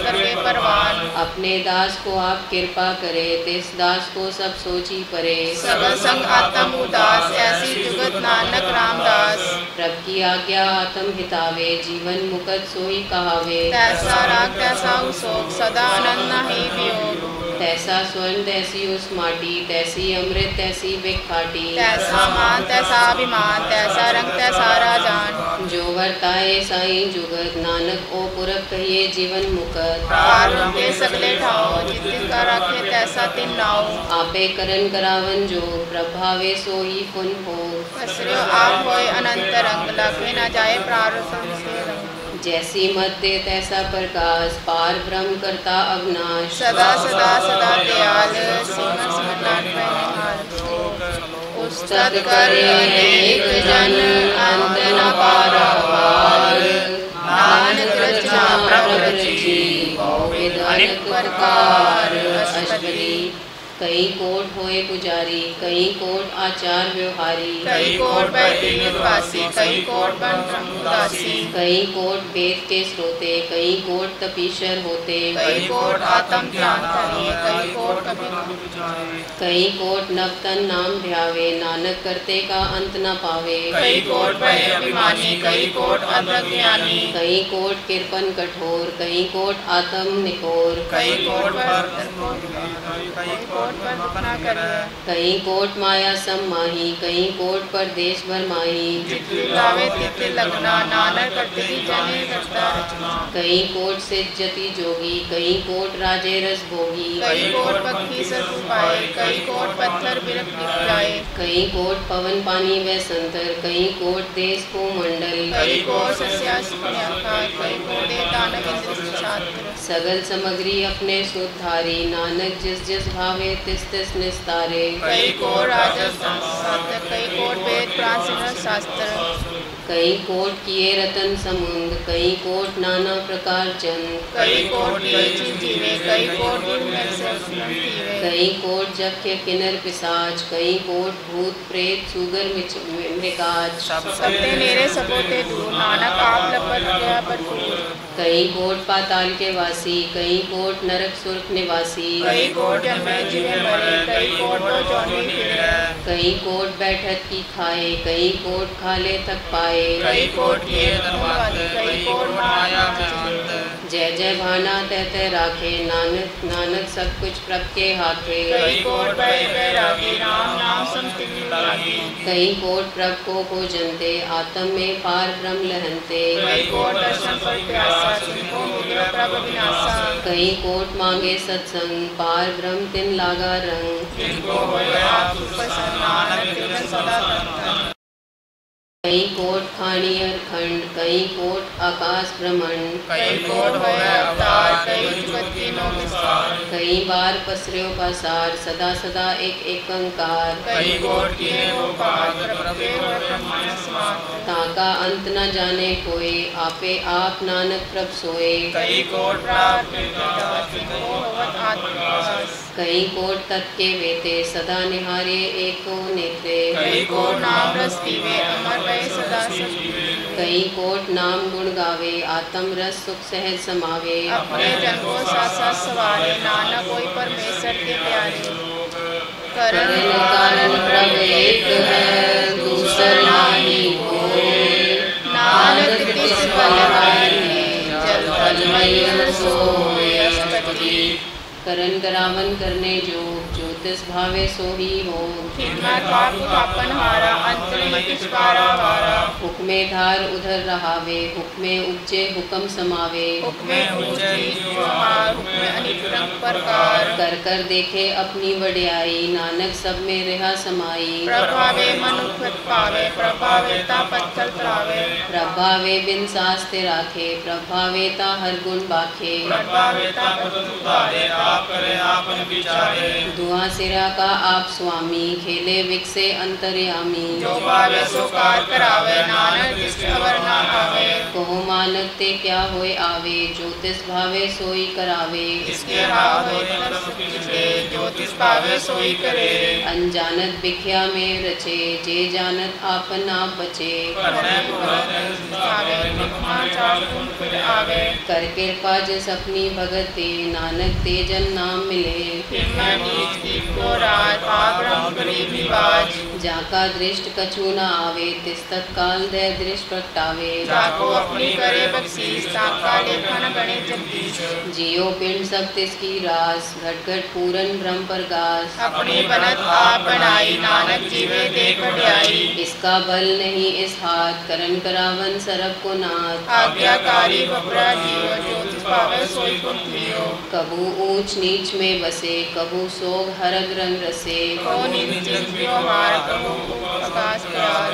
करके परवान। अपने दास को आप कृपा करे, तिस दास को सब सोची परे। सगल संग आत्म उदास, ऐसी जुगत नानक रामदास। प्रभ की आज्ञा आत्म हितावे, जीवन मुकत सोई कहावे। तैसा राग तैसा उसोक, सदा आनंद नहीं वियोग। तैसा स्वर्ण तैसी उस माटी, तैसी अमृत तैसी विखाटी। तैसा मान तैसा अभिमान, तैसा रंग तैसा राजान। जो वर्ताए साईं जुगत, नानक ओ पुरख कहिए जीवन मुकत। के सगले ठाओ, जितिका रखे तैसा तिन नाओ। आपे करन करावन जो, प्रभावे सोई पुन हो। आप होए अनंत रंग, लखे न जाए प्रारब्ध से रंग। जैसी मत दे तैसा प्रकाश, पार ब्रह्म करता अविनाश। सदा सदा सदा दयाल, उस्तत करे एक जन, अंत न पारावार। नानक रचना प्रभु रची, बहुविध अनेक प्रकार। अष्टपदी कई कोट होए पुजारी, कई कोट आचार व्यवहारी। कई कोट वासी, कई कोट उदासी। कई कोट वेद के श्रोते, कई कोट तपीशर होते। कई कोट आत्म ध्यान करे, कई कोट कई कोट नवतन नाम ध्यावे, नानक करते का अंत न पावे। कई कोट अभिमानी, कई कोट अज्ञानी। कई कोट कृपन कठोर, कई कोट आत्म निकोर। कई कोट पर न करे, कहीं कोट माया सम माही, कहीं कोट परदेश भर माही। जितने गावे तितने लगना, नानक करते ही जने करता रचना। कहीं कोट से जति जोगी, कहीं कोट राजे रस भोगी। कई कोट पक्षी सर पाए, कई कोट पत्थर बिरख लिप जाए। कहीं कोट पवन पानी व संतर, कहीं कोट देश को मंडल। कई कोट सस्याखार, कई कोट दानव इंद्र छात्र। सगल सामग्री अपने सुधारी, नानक जिस जिस भावे तिस तिस निस्तारे। कई कोट राजशास्त्र, कई कोट वेद पुराण शास्त्र। कई कोट किए रतन समुंद, कई कोट नाना प्रकार चंद। कई कोट जीवे, कई कोट में से जीवे। कई कोट जख्य किन्नर पिशाच, कई कोट भूत प्रेत सुगर मृगाज। सबते नेरे सबोते दूर, नानक आप लपट गया भरपूर। कई कोट पाताल के वासी, कई कोट नरक सुरख निवासी। कई कोट जन्मे जीवे मरे, कई कोट तो जौनी फिरे। कई कोट बैठक की खाए, कई कोट खाले तक पाए। कई कोट ये धर्मवादी, कई कोट माया में अंत। जय जय भाना तय तय राखे, नानक नानक सब कुछ प्रभ के हाथे। कई कोट बैरागी, राम नाम संस्कृति लागी। कई कोट प्रभ को जनते, आत्म में पार ब्रह्म लहनते। कई कोट दर्शन पर प्यासा, जिनको मिलो प्रभ विनाशा। कई कोट मांगे सत्संग, पार ब्रह्म तिन लागा रंग। जिनको होए आप प्रसन्न, नानक तिन सदा करता। कई कोट खानियर खंड, कई कोट आकाश ब्रह्मंड। कई कोट होए अवतार, कई जुगत की नो विस्तार। कई बार पसरे पसार, सदा सदा एक एक अंकार। कई कोट किए वो पार, प्रभु होए ब्रह्मांड समाप्त। ताका अंत न जाने कोई, आपे आप नानक प्रभ सोए। कई कोट प्राप्त जिनको होवत आत्मविश्वास। कई कोट तत् के वेते, सदा निहारे एको नेत्रे। कई कोट नाम रस पीवे, अमर रहे सदा सजीवे। कई कोट नाम गुण गावे, आत्म रस सुख सहज समावे। अपने जन को साथ साथ सवारे, नानक कोई परमेश्वर के प्यारे। करण कारण प्रभ एक है, दूसर नाही कोई। नानक तिस बलवाने, जल थल मय सोय अष्टपदी। करण करावन करने जो, ज्योतिष भावे सोही हो। हिम्मत पाप पापन हारा, अंत में किस पारा वारा। हुक्मे धार उधर रहावे, हुक्मे उपजे हुक्म समावे। हुक्मे ऊंची समार, हुक्मे अनेक रंग प्रकार। कर कर देखे अपनी वड्याई, नानक सब में रहा समाई। प्रभावे मनुष्य पावे, प्रभावेता पत्थर त्रावे। प्रभावे बिन सास्ते राखे, प्रभावेता हर गुण बाखे। प्रभावेता पत्थर आप करे आपन विचारे। दुआ सिरा का आप स्वामी, खेले विकसे अंतर्यामी। जो भावे सो कार करावे, नानक जिस अवर ना आवे। कहो मानक ते क्या होय आवे, ज्योतिष भावे सोई करावे। इसके भाव होते ज्योतिष पावे सोई करे। अनजानत बिख्या में रचे, जे जानत आपन आप बचे। आवे कर कृपा जिस अपनी भगत दे, नानक ते जन नाम मिले। जाका दृष्ट कछु न आवे, तिस तत्काल दे दृष्ट प्रगटावे। जाको अपनी करे बख्शीश, ताका लेखन गणे जगदीश। जियो पिंड सब तिसकी रास, घट घट पूरन ब्रह्म प्रगास। अपनी बनत आप बनाई, नानक जीवे देख बढ़ाई। इसका बल नहीं इस हाथ, करन करावन सरब को नाथ। आज्ञाकारी बपरा जियो, ज्योतिष पावे सोई कुंतियो। कबू ऊंच नीच में बसे, कबू सोग हरग रंग रसे। कहो निश्चित व्यवहार, कहो प्रकाश प्यार।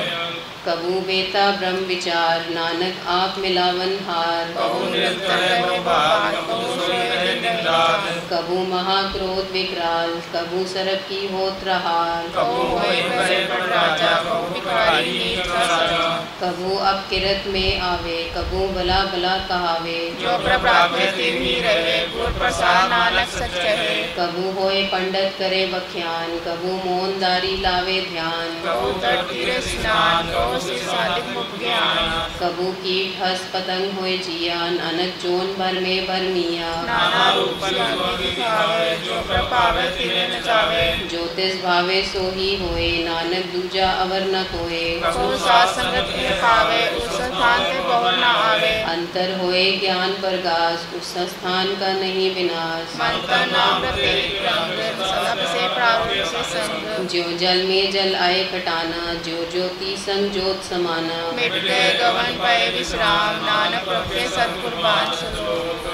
कबू बेता ब्रह्म विचार, नानक आप मिलावन हार। कहो निरंतर रहे बात, कहो सोए दिन रात। कबू महाक्रोध विकराल, कबू सरब की होत रहार। कहो होए करे बड़ राजा, कहो भिखारी नीच का सजा। कबू अब किरत में आवे, कबू भला भला कहावे। जो प्रभु ही रहे, गुर प्रसाद नानक सच कहे। कबू होए पंडित करे बख्यान, कबू मोनदारी लावे ध्यान। कहो तट तीरे स्नान, कहो सिर साधिक मुख ज्ञान। कबू कीट हंस पतंग होए जियान, अनक जोन भर में भरमिया। नाना रूप स्वामी दिखावे, जो प्रभावे तिरे नचावे। ज्योतिष भावे सोही होए, नानक दूजा अवर न कोए। कहो साथ संगत में पावे, उस स्थान पे बहुर न आवे। अंतर होए ज्ञान प्रकाश, उस स्थान का नहीं विनाश। मंत्र नाम रते रंग, सबसे प्रारूप से संग। जो जल में जल आए खटाना, जो ज्योति संग ज्योत समाना। मिट गए गवन पाए विश्राम, नानक प्रभु सतकुर्बान श्लोक।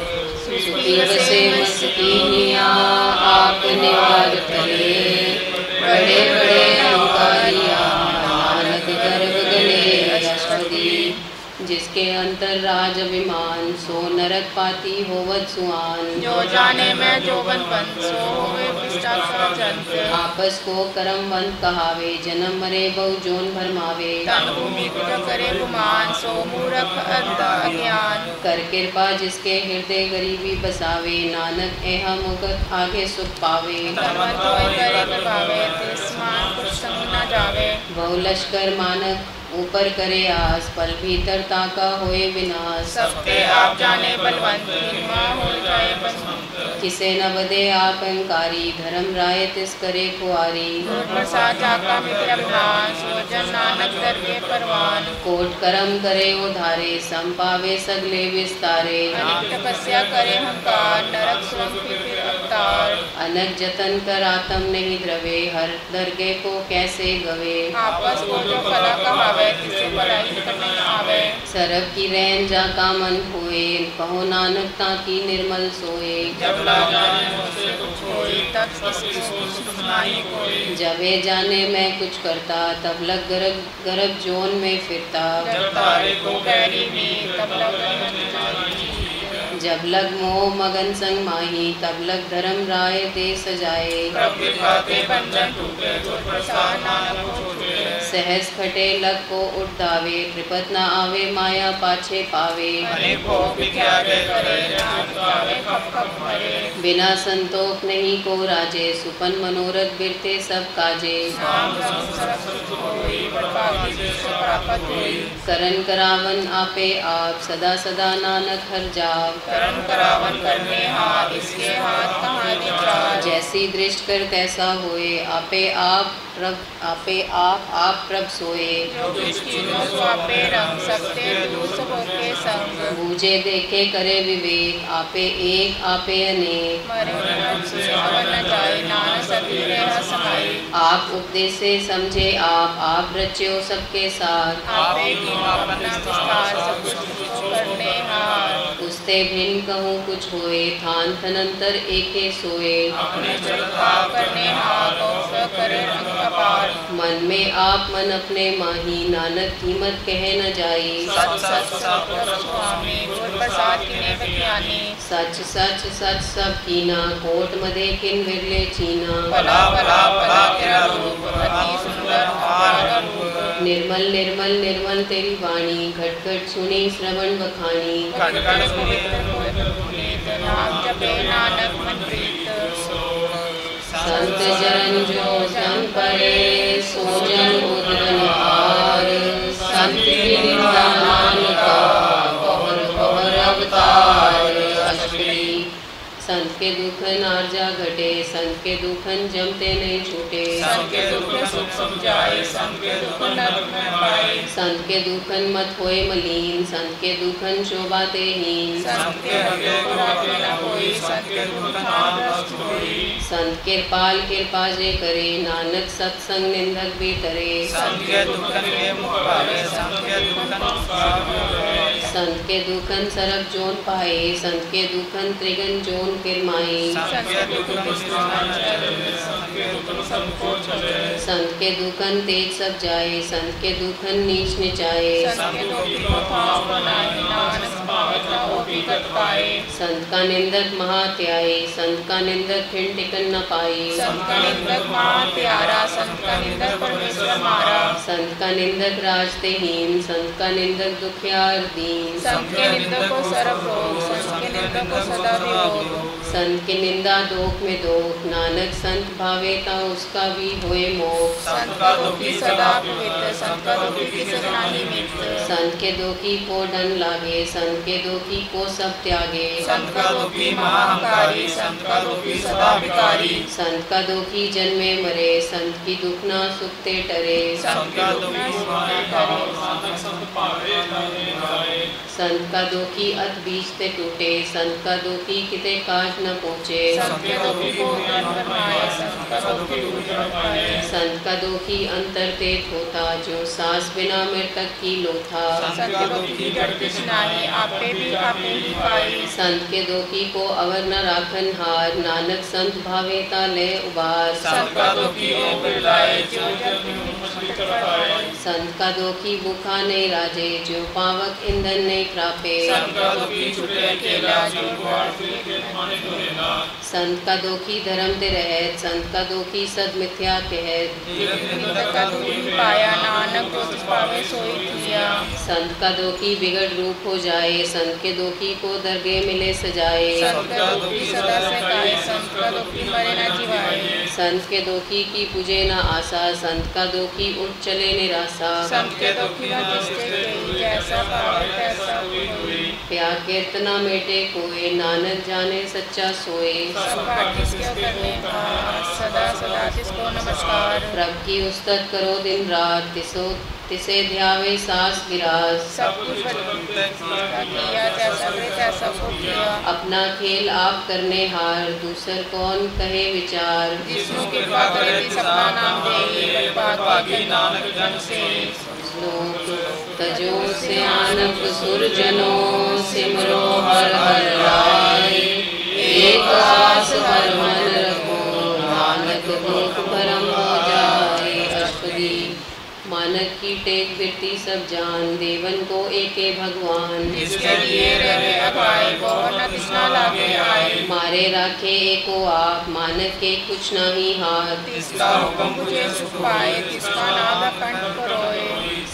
सुखी बसे मस्तीनिया, आप निवार करे, बड़े बड़े अहंकारिया, नानक गर्भ गले अष्टपदी। जिसके अंतर राज अभिमान, सो नरक पाती होवत सुआन। जो जाने मैं जोवन पंथ, सो होवे भ्रष्टाचार जंत। आपस को करमवंत कहावे, जन्म मरे बहु जोन भरमावे। तन भूमि कुज करे गुमान, सो मूर्ख अंध अज्ञान। कर कृपा जिसके हृदय गरीबी बसावे, नानक एह मुकत आगे सुख पावे। धर्मत होय करे प्रभावे, तिस्मान कुछ संग न जावे। बहु लश्कर मानक ऊपर करे आस, पल भीतर ताका होए विनाश। सबके आप जाने बलवंत, हिमा हो जाए बलवंत। किसे न बदे आप अहंकारी, धर्म राय तिस करे खुआरी। प्रसाद जाका मित्र अभिमान, सो जन नानक दर के परवान। कोट करम करे उधारे, सम पावे सगले विस्तारे। अनेक तपस्या करे हंकार, नरक सुरंग फिर अवतार। अनक जतन कर आत्म नहीं द्रवे, हर दरगे को कैसे गवे। आपस को जो कला कहावे, तिसे भलाई निकट नहीं आवे। सरब की रैन जा का मन होए, कहो नानक ताकी निर्मल सोए। जब लाग जाने मुझसे कुछ होई, तब किसको कुछ नहीं कोई। जबे जाने मैं कुछ करता, तब लग गर्भ गर्भ जोन में फिरता। जब तारे को गहरी में, तब लग जाए। जब लग मोह मगन संग माही, तब लग धर्म राय दे सजाए। प्रभु कृपा के बंधन टूटे, गुर प्रसाद नानक को छूटे। सहस खटे लग को उठावे, त्रिपत न आवे माया पाछे पावे। अनेक भोग विख्याते करे, नाम गावे खप खप मरे। बिना संतोष नहीं को राजे, सुपन मनोरथ बिरते सब काजे। नाम रंग सरस सुख होई, बड़भागी जिससे प्राप्त होई। करन करावन आपे आप, सदा सदा नानक हर जाप। करण करावन करने हाथ, इसके हाथ कहाँ विचार। जैसी दृष्ट कर तैसा होए, आपे आप प्रभ सोए। जो दृष्टि नो स्वापे रंग, सकते दूर सबों के संग। बूझे देखे करे विवेक, आपे एक आपे अनेक। मरे मन से अवर न जाए, नानक सभी रह समाई। आप उपदेश से समझे आप रच्यो सबके साथ। आपे की अपना विस्तार, सब कुछ करने हार। उसते भिन्न कहूँ कुछ होए, थान थनंतर एके सोए। अपने जलवा करने हाथ, और करे रंग अपार। मन में आप मन अपने माही, नानक कीमत कह न जाई। सच सच सब स्वामी, गुर प्रसाद किने बख्यानी। सच सच सच सब कीना, कोट मधे किन विरले चीना। भला भला भला तेरा रूप, अति सुंदर अपार रूप। निर्मल निर्मल निर्मल तेरी वाणी, घट घट सुनी श्रवण बखानी। घट घट पवित्र पुनीत, नाम जपे नानक मन प्रीत। संत जन जो जन परे, सो जन उदरन हार। संत की निंदा नानका, पहर पहर अवतार। अष्टपदी। संत के दुखन आर्जा घटे, संत के दुखन जमते नहीं छूटे। संत के दुख सुख समझाए, संत के दुख नरक में पाए। संत के दुखन मत होए मलीन, संत के दुखन शोभाते हीन। संत के हृदय को राखे न कोई, संत के दुख ठान रस्त होई। संत कृपाल कृपा जे करे, नानक सत्संग निंदक भी तरे। संत के दुखन के मुख पावे, संत के दुखन पावे। संत के दुखन सरब जोन पाए, संत के दुखन त्रिगन जोन किरमाई। संत के दुखन संत के दुखन सबको चले। संत के दुखन तेज सब जाए, संत के दुखन नीच निचाए। संत के दुखी को ठाव बनाए, नानक पावत ना वो भी गत पाए। संत का निंदक महात्यायी, संत का निंदक खिन टिकन न पाई। संत का निंदक महा प्यारा, संत का निंदक परमेश्वर मारा। संत का निंदक राजतेहीन, संत का निंदक दुखियार दीन। संत के निंदक को सर्व रोग, संत के निंदक को सदा वियोग। संत की निंदा दोख में दोख, नानक संत भावे ता उसका भी होए मोक्ष। संत का दुखी सदा पवित्र, संत का दुखी किसे नहीं मित्र। संत के दुखी को डन लागे, संत के दुखी को सब त्यागे। संत का दुखी महाअहंकारी, संत का दुखी सदा विकारी। संत का दुखी जन्मे मरे, संत की दुख ना सुखते टरे। संत का दुखी सुने करे, संत पावे नहीं जाए। संत का दोखी अत बीच ते टूटे, संत का दोखी किते काज न पहुँचे, संत के दोखी को उतरन फरमाए, संत का दोखी दूर न पाए। संत का दोखी अंतर ते होता, जो सांस बिना मृतक की लोथा, संत के दोखी की जड़ किछ नाहीं, आपे भी आपे ही पाई। संत के दोखी को अवर न राखन हार, नानक संत भावे ताले उबार, संत का दोखी ओ बिरलाए, जो जग संत का दोखी भूखा नहीं राजे, जो पावक ईंधन नहीं खरापे, संत का दोखी छुटे अकेला, जो संत का दोखी धर्म ते रहत, संत का दोखी सद मिथ्या कहत, संत का दोखी पाया, नानक जो तिस पावे सोई किया। संत का दोखी बिगड़ रूप हो जाए, संत के दोखी को दरगे मिले सजाए, संत का दोखी सदा से गाए, संत का दोखी मरे न जिवाए। संत के दोखी की पूजे न आशा, संत का दोखी उठ चले निराशा, संत के दोखी न किसके केई, जैसा पावे तैसा होई। प्यार कीर्तना मेटे कोय, नानक जाने सच्चा सोए, सब पाठ किसके करने का, सदा सदा तिसको नमस्कार। प्रभ की उस्तत करो दिन रात, तिसे ध्यावे सास गिरास, सब कुछ का किया, जैसा करे तैसा को किया। अपना खेल आप करने हार, दूसर कौन कहे विचार, जिसनु कृपा करे तिस अपना नाम देई, भाग्य नानक जन से। श्लोक तजो सियानक सुरजनों, सिमरो हर हर राय, एक आस हर मन रखो, नानक भूख भरम हो जाए। अष्टपदी मानक की टेक बिरती सब जान, देवन को एके भगवान, जिसके लिए रहे अपाए, वो न तृष्णा लागे आए। मारे राखे एको आप, मानक के कुछ नहीं हाथ, तिसका हुक्म मुझे सुख पाए, तिसका नाद कंठ परोए।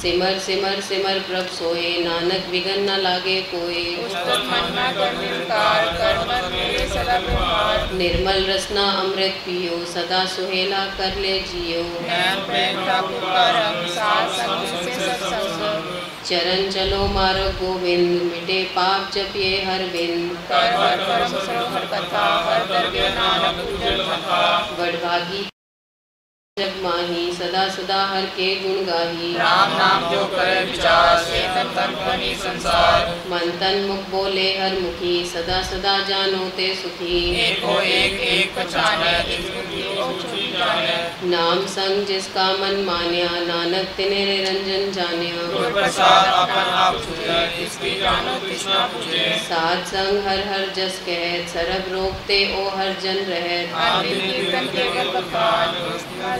सिमर सिमर सिमर प्रभ सोए, नानक विघन न लागे कोय, उस्तत मन न कर निरंकार, कर मन मेरे सदा व्यवहार। निर्मल रसना अमृत पियो, सदा सुहेला कर ले जियो, नैन प्रेम ठाकुर का रंग, साथ संग से सत्संग। चरण चलो मारो गोविंद, मिटे पाप जपिए हर बिंद, कर हर परम सरोवर कथा, हर दरगे नानक उजल कथा। वडभागी जग माही, सदा सदा हर के गुण गाही, राम नाम जो करे विचार, से तन तन बनी संसार। मन तन मुख बोले हर मुखी, सदा सदा जानो ते सुखी, एक हो एक पहचाने, जिस बुद्धि को छुई जाने। नाम संग जिसका मन मान्या, नानक तिने निरंजन जान्या, गुर प्रसाद अपन आप छुए, इसकी जानो तृष्णा पूजे। साध संग हर हर जस कहत, सरब रोकते ओ हर जन रहत, आदि कीर्तन केवल भगवान,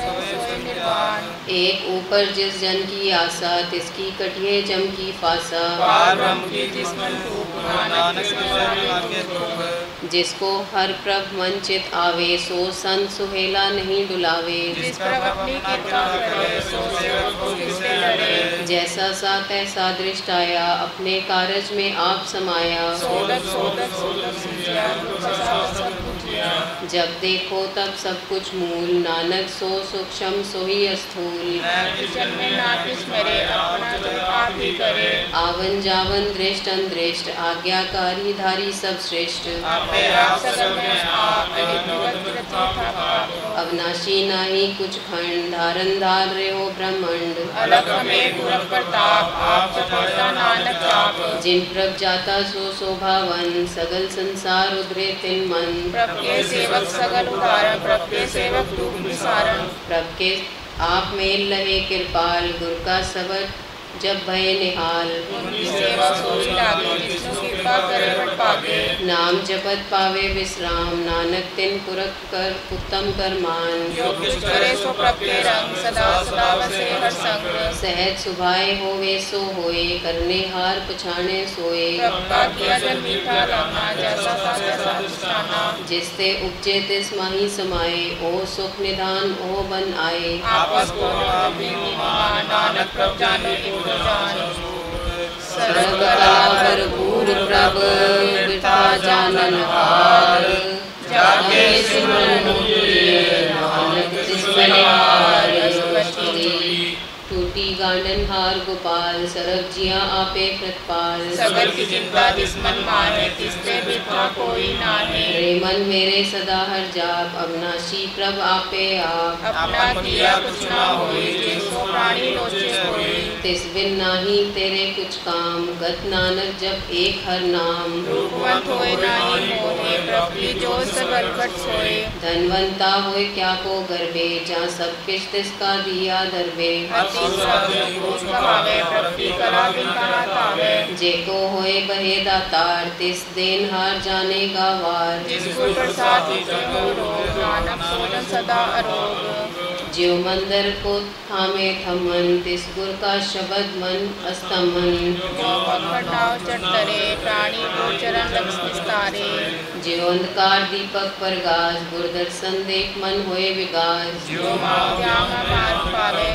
सोए निर्वाण। एक ऊपर जिस जन की आशा, तिसकी कटिए जम की फासा, पार ब्रह्म की जिस मन रूप, नानक के रूप। जिसको हर प्रभ मन चित आवे, सो संत सुहेला नहीं डुलावे, जिस प्रभ अपनी कृपा करे, सो सेवक को किससे डरे। जैसा सा तैसा दृष्ट आया, अपने कारज में आप समाया, सोदक सोदक सोदक सिंचिया, प्रसाद सब पूजिया। जब देखो तब सब कुछ मूल, नानक सो सूक्ष्म सोही स्थूल, किचन में ना किस मरे, अपना जो आप ही करे। आवन जावन दृष्ट अनदृष्ट, आज्ञाकारी धारी सब श्रेष्ठ, आपे आप सगल में आप, अहित कृति ठाकुर। अविनाशी नाही कुछ खंड, धारन धार रहे हो ब्रह्मंड, अलग हमें गुरु प्रताप, आप जपता नानक जाप। जिन प्रभ जाता सो शोभावन, सगल संसार उधरे तिन मन, प्रभ के सेवक सगल उदाहरण, प्रभ के सेवक दुख विसारण। प्रभ के आप मेल लहे कृपाल, गुर का सबद जब भय निहाल, उनकी सेवा सोई लागे, जिसनु कृपा करे बड़ पागे। नाम जपत पावे विश्राम, नानक तिन पुरख कर उत्तम कर मान, जो कुछ करे सो प्रभ के रंग, सदा सदा बसे हर संग। सहज सुभाए होवे सो होए, करने हार पछाणे सोए, प्रभ का किया जन मीठा लाना, जैसा सा तैसा निष्ठाना। जिसते उपजे तिस माही समाए, ओ सुख निधान ओ बन आए, आपस को नानक प्रभ जाने जान। सर्व कला भरपूर प्रभ, बिरथा जानन हार, जाके सिमरन किए, नानक तिस बलिहार। टूटी गांडन हार गोपाल, सरब जिया आपे कृतपाल, सगल की चिंता जिस मन माने, तिसते बिरथा कोई नाहे। रे मन मेरे सदा हर जाप, अविनाशी प्रभ आपे आप, अपना किया कुछ ना होई, जिसको प्राणी लोचे कोई। तिस बिन नाही तेरे कुछ काम, गत नानक जब एक हर नाम। रूपवंत होए नाही मोहे, प्रभु जो सगल घट सोए। धनवंता होए क्या को गर्बे, जा सब किछ तिसका दिया दरबे। अति सब कुछ कहावे, प्रभु कला बिन कहा तावे। जेको होए बहे दातार, तिस देन हार जाने गावार। जिस गुर प्रसाद हो रोग, नानक सोजन सदा अरोग। ज्यों मंदिर को थामे थमन, तिस गुर का शब्द मन अस्तमन। जो पकड़ नाव चढ़ तरे, प्राणी को चरण लक्ष विस्तारे। ज्यों अंधकार दीपक प्रगास, गुर दर्शन देख मन होए विगास। जो मार्ग पावे,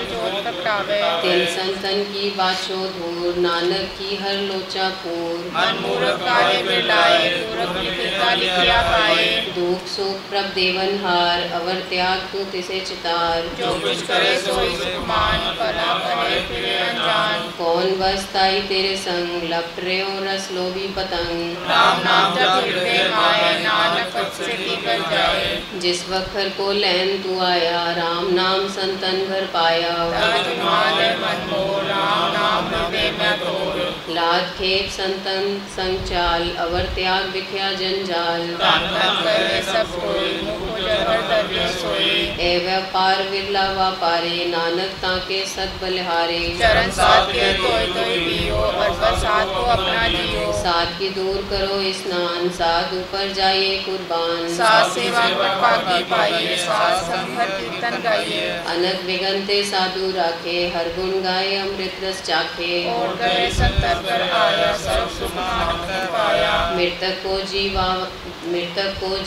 जोत प्रगटावे। तिन संतन की बाछो धूर, नानक की हर लोचा पूर। मन मूर्ख काहे बिरलाए, मूर्ख लिखिता लिखिया पाए। दुख सुख प्रभ देवन हार, अवर त्याग तू तिसे चितार। जो कुछ करे सोई सुखमान, कला करे फिर अनजान। कौन बसताई तेरे संग, लपट रयो रस लोभी पतंग। राम नाम जप हृदय माए, नानक पथ से पीकर जाए। जिस वखर को लैन तू आया, राम नाम संतन घर पाया। राज माने मन मोर, राम नाम हृदय में तोर। लाद खेप संतन संग चाल, अवर त्याग बिख्या जंजाल। राम करे सब कोई, मुख जहर दरिया सोई। ए व्यापार विरला व्यापारे, नानक ताके सत बलिहारे। चरण साथ के कोई कोई पियो, और प्रसाद को अपना जियो। साथ की दूर करो स्नान, साध ऊपर जाइए कुर्बान। साथ सेवा कृपा की पाइए, साथ संघर कीर्तन गाइए। अनक विगंते साधु राखे, हर गुण गाए अमृत रस चाखे। और गए संतर पर आया, सर्व सुख नानक पाया। मृतक को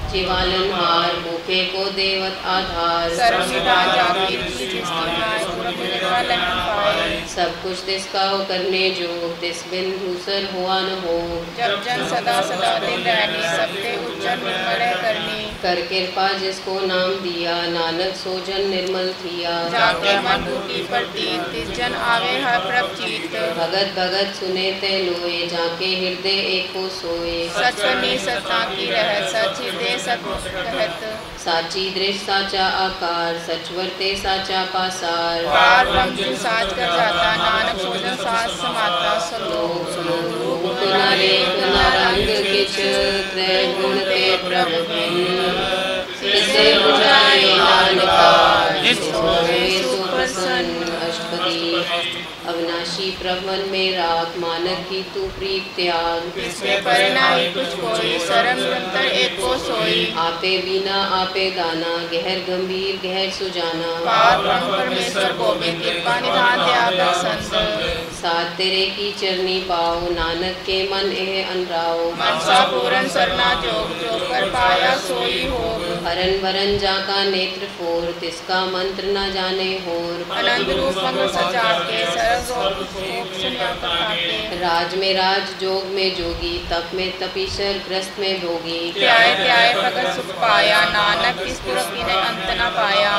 जीवालन हार, भूखे को देवत आधार। सर्व निभा जाकी जिसकी गाय, पूरब निभा लहन पाए। सब कुछ तिसका हो करने जो, तिस बिन दूसर हुआ न हो। जब जन सदा सदा दिन रहनी, सबते उज्जन निर्मल करनी। कर कृपा जिसको नाम दिया, नानक सोजन निर्मल थिया। जाके मन टूटी प्रतीत, तिस जन आवे हर प्रभ चीत। भगत भगत सुने ते लोए, जाके हृदय एको सोए। सच करनी सत्ता की रहत, सच हृदय सतमुख कहत। साची दृष्टि साचा आकार, सच वर्ते साचा पासार। पार ब्रह्म जिन साच कर जाता, नानक सोजन साच समाता। सलोक रूप न रेख न रंग किछ, त्रय गुण ते प्रभु भिन्न। तिसे बुझाए नानका, जिस होए सो प्रसन्न। अष्टपदी अविनाशी प्रभु में राख, मानक की तू प्रीत त्याग। इसमें परिणामी कुछ कोई, सरम निरंतर एको सोई। आपे बिना आपे दाना, गहर गंभीर गहर सुजाना। पार ब्रह्म परमेश्वर गोविंद, कृपा निधान त्याग संत। साथ तेरे की चरनी पाओ, नानक के मन एह अनराओ। मनसा पूरन सरना जोग, जो कर पाया सोई होग। हरन वरन जाका नेत्र फोर, तिसका मंत्र न जाने होर। अनंत रूप मंगल सजा के, सरस और भोग सुनिया कथा के। राज में राज, जोग में जोगी, तप में तपीशर, ग्रस्त में भोगी। त्याय त्याय प्रगट सुख पाया, नानक किस पुरख ने अंत न पाया।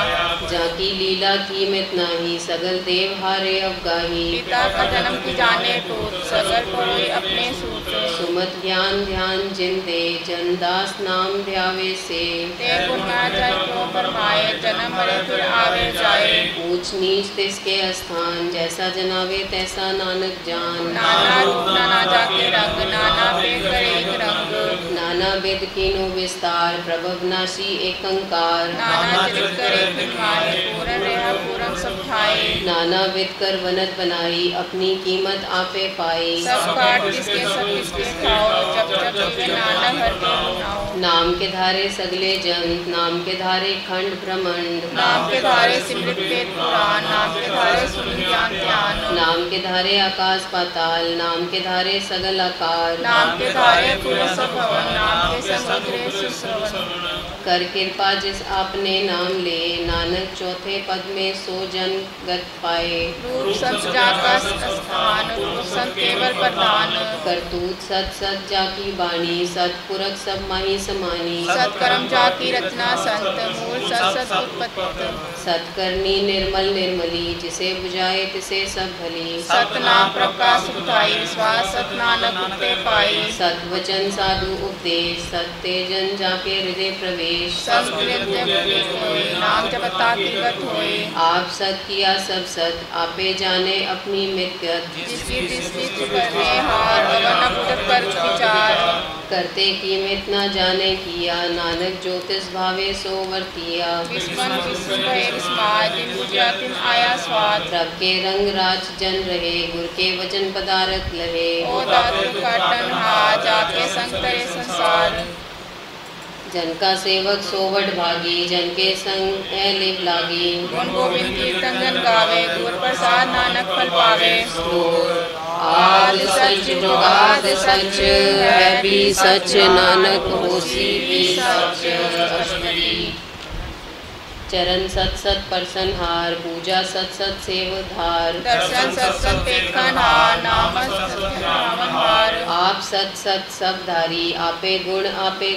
जाकी लीला की मित नाही, सगल देव हारे अवगाही। पिता का जन्म की जाने टूट, सगल कोई अपने सूत। सुमत ज्ञान ध्यान जिन दे, जन दास नाम ध्यावे से। ते गुण ना जाए क्यों फरमाए, जन्म मरे फिर आवे जाए। ऊंच नीच तिसके स्थान, जैसा जनावे तैसा नानक जान। नाना रूप नाना जाके रंग, नाना पेट कर एक रंग। नाना वेद कीनो विस्तार, प्रभव नाशी एकंकार। नाना चरित करे फिरमाए, पूरन रहा पूरन सब खाए। नाना विद कर वनत बनाई, अपनी कीमत आपे पाई। सब काट किसके सब किसके खाओ, जब जब जीवे नाना हर के गुनाओ। नाम के धारे सगले जंत, नाम के धारे खंड ब्रह्मांड। नाम के धारे सिमृत वेद पुराण, नाम के धारे सुन ज्ञान ध्यान। नाम के धारे आकाश पाताल, नाम के धारे सगल आकार। नाम के धारे पूर्ण सब भवन, नाम के समुद्रे सुश्रवण। कर कृपा जिस आपने नाम ले, नानक चौथे पद में सो जन गत पाए। रूप सब जाका स्थान, रूप संत केवल प्रधान। करतूत सत सत जाकी बाणी, सतपुरख सब माही समानी। सत्कर्म जाकी रचना संत, मूल सत सत उत्पत्ति। सत्कर्णी निर्मल निर्मली, जिसे बुझाए तिसे सब भली। सतनाम प्रकाश सुखाई, विश्वास सत नानक उठते पाई। सत्वचन साधु उपदेश, सत्य जन जाके हृदय प्रवेश। नाम जपता की गत होए। आप सत किया सब सत, आपे जाने अपनी मित्यत। जिसकी दृष्टि करने हार, अवर न पूजक कर विचार। करते कीमत न जाने किया, नानक ज्योतिष भावे सो वर्तिया। विस्मन विस्म भय विस्माय, जिन बुझिया तिन आया स्वाद। प्रभ के रंग राज जन रहे, गुर के वचन पदारथ लहे। ओ दातु काटन हा, जाके संग करे संसार। जन का सेवक सोवट भागी, जन के संग लिव लागी। गुण गोविंद कीर्तन जन गावे, गुर प्रसाद नानक फल पावे। आद सच जुगाद सच, है भी सच नानक होसी भी सच। चरण सत सत परसन हार, पूजा सत सत सेव धार। दर्शन सत सत देखन हार, नाम सत नामन हार। आप सत सत सब धारी, आपे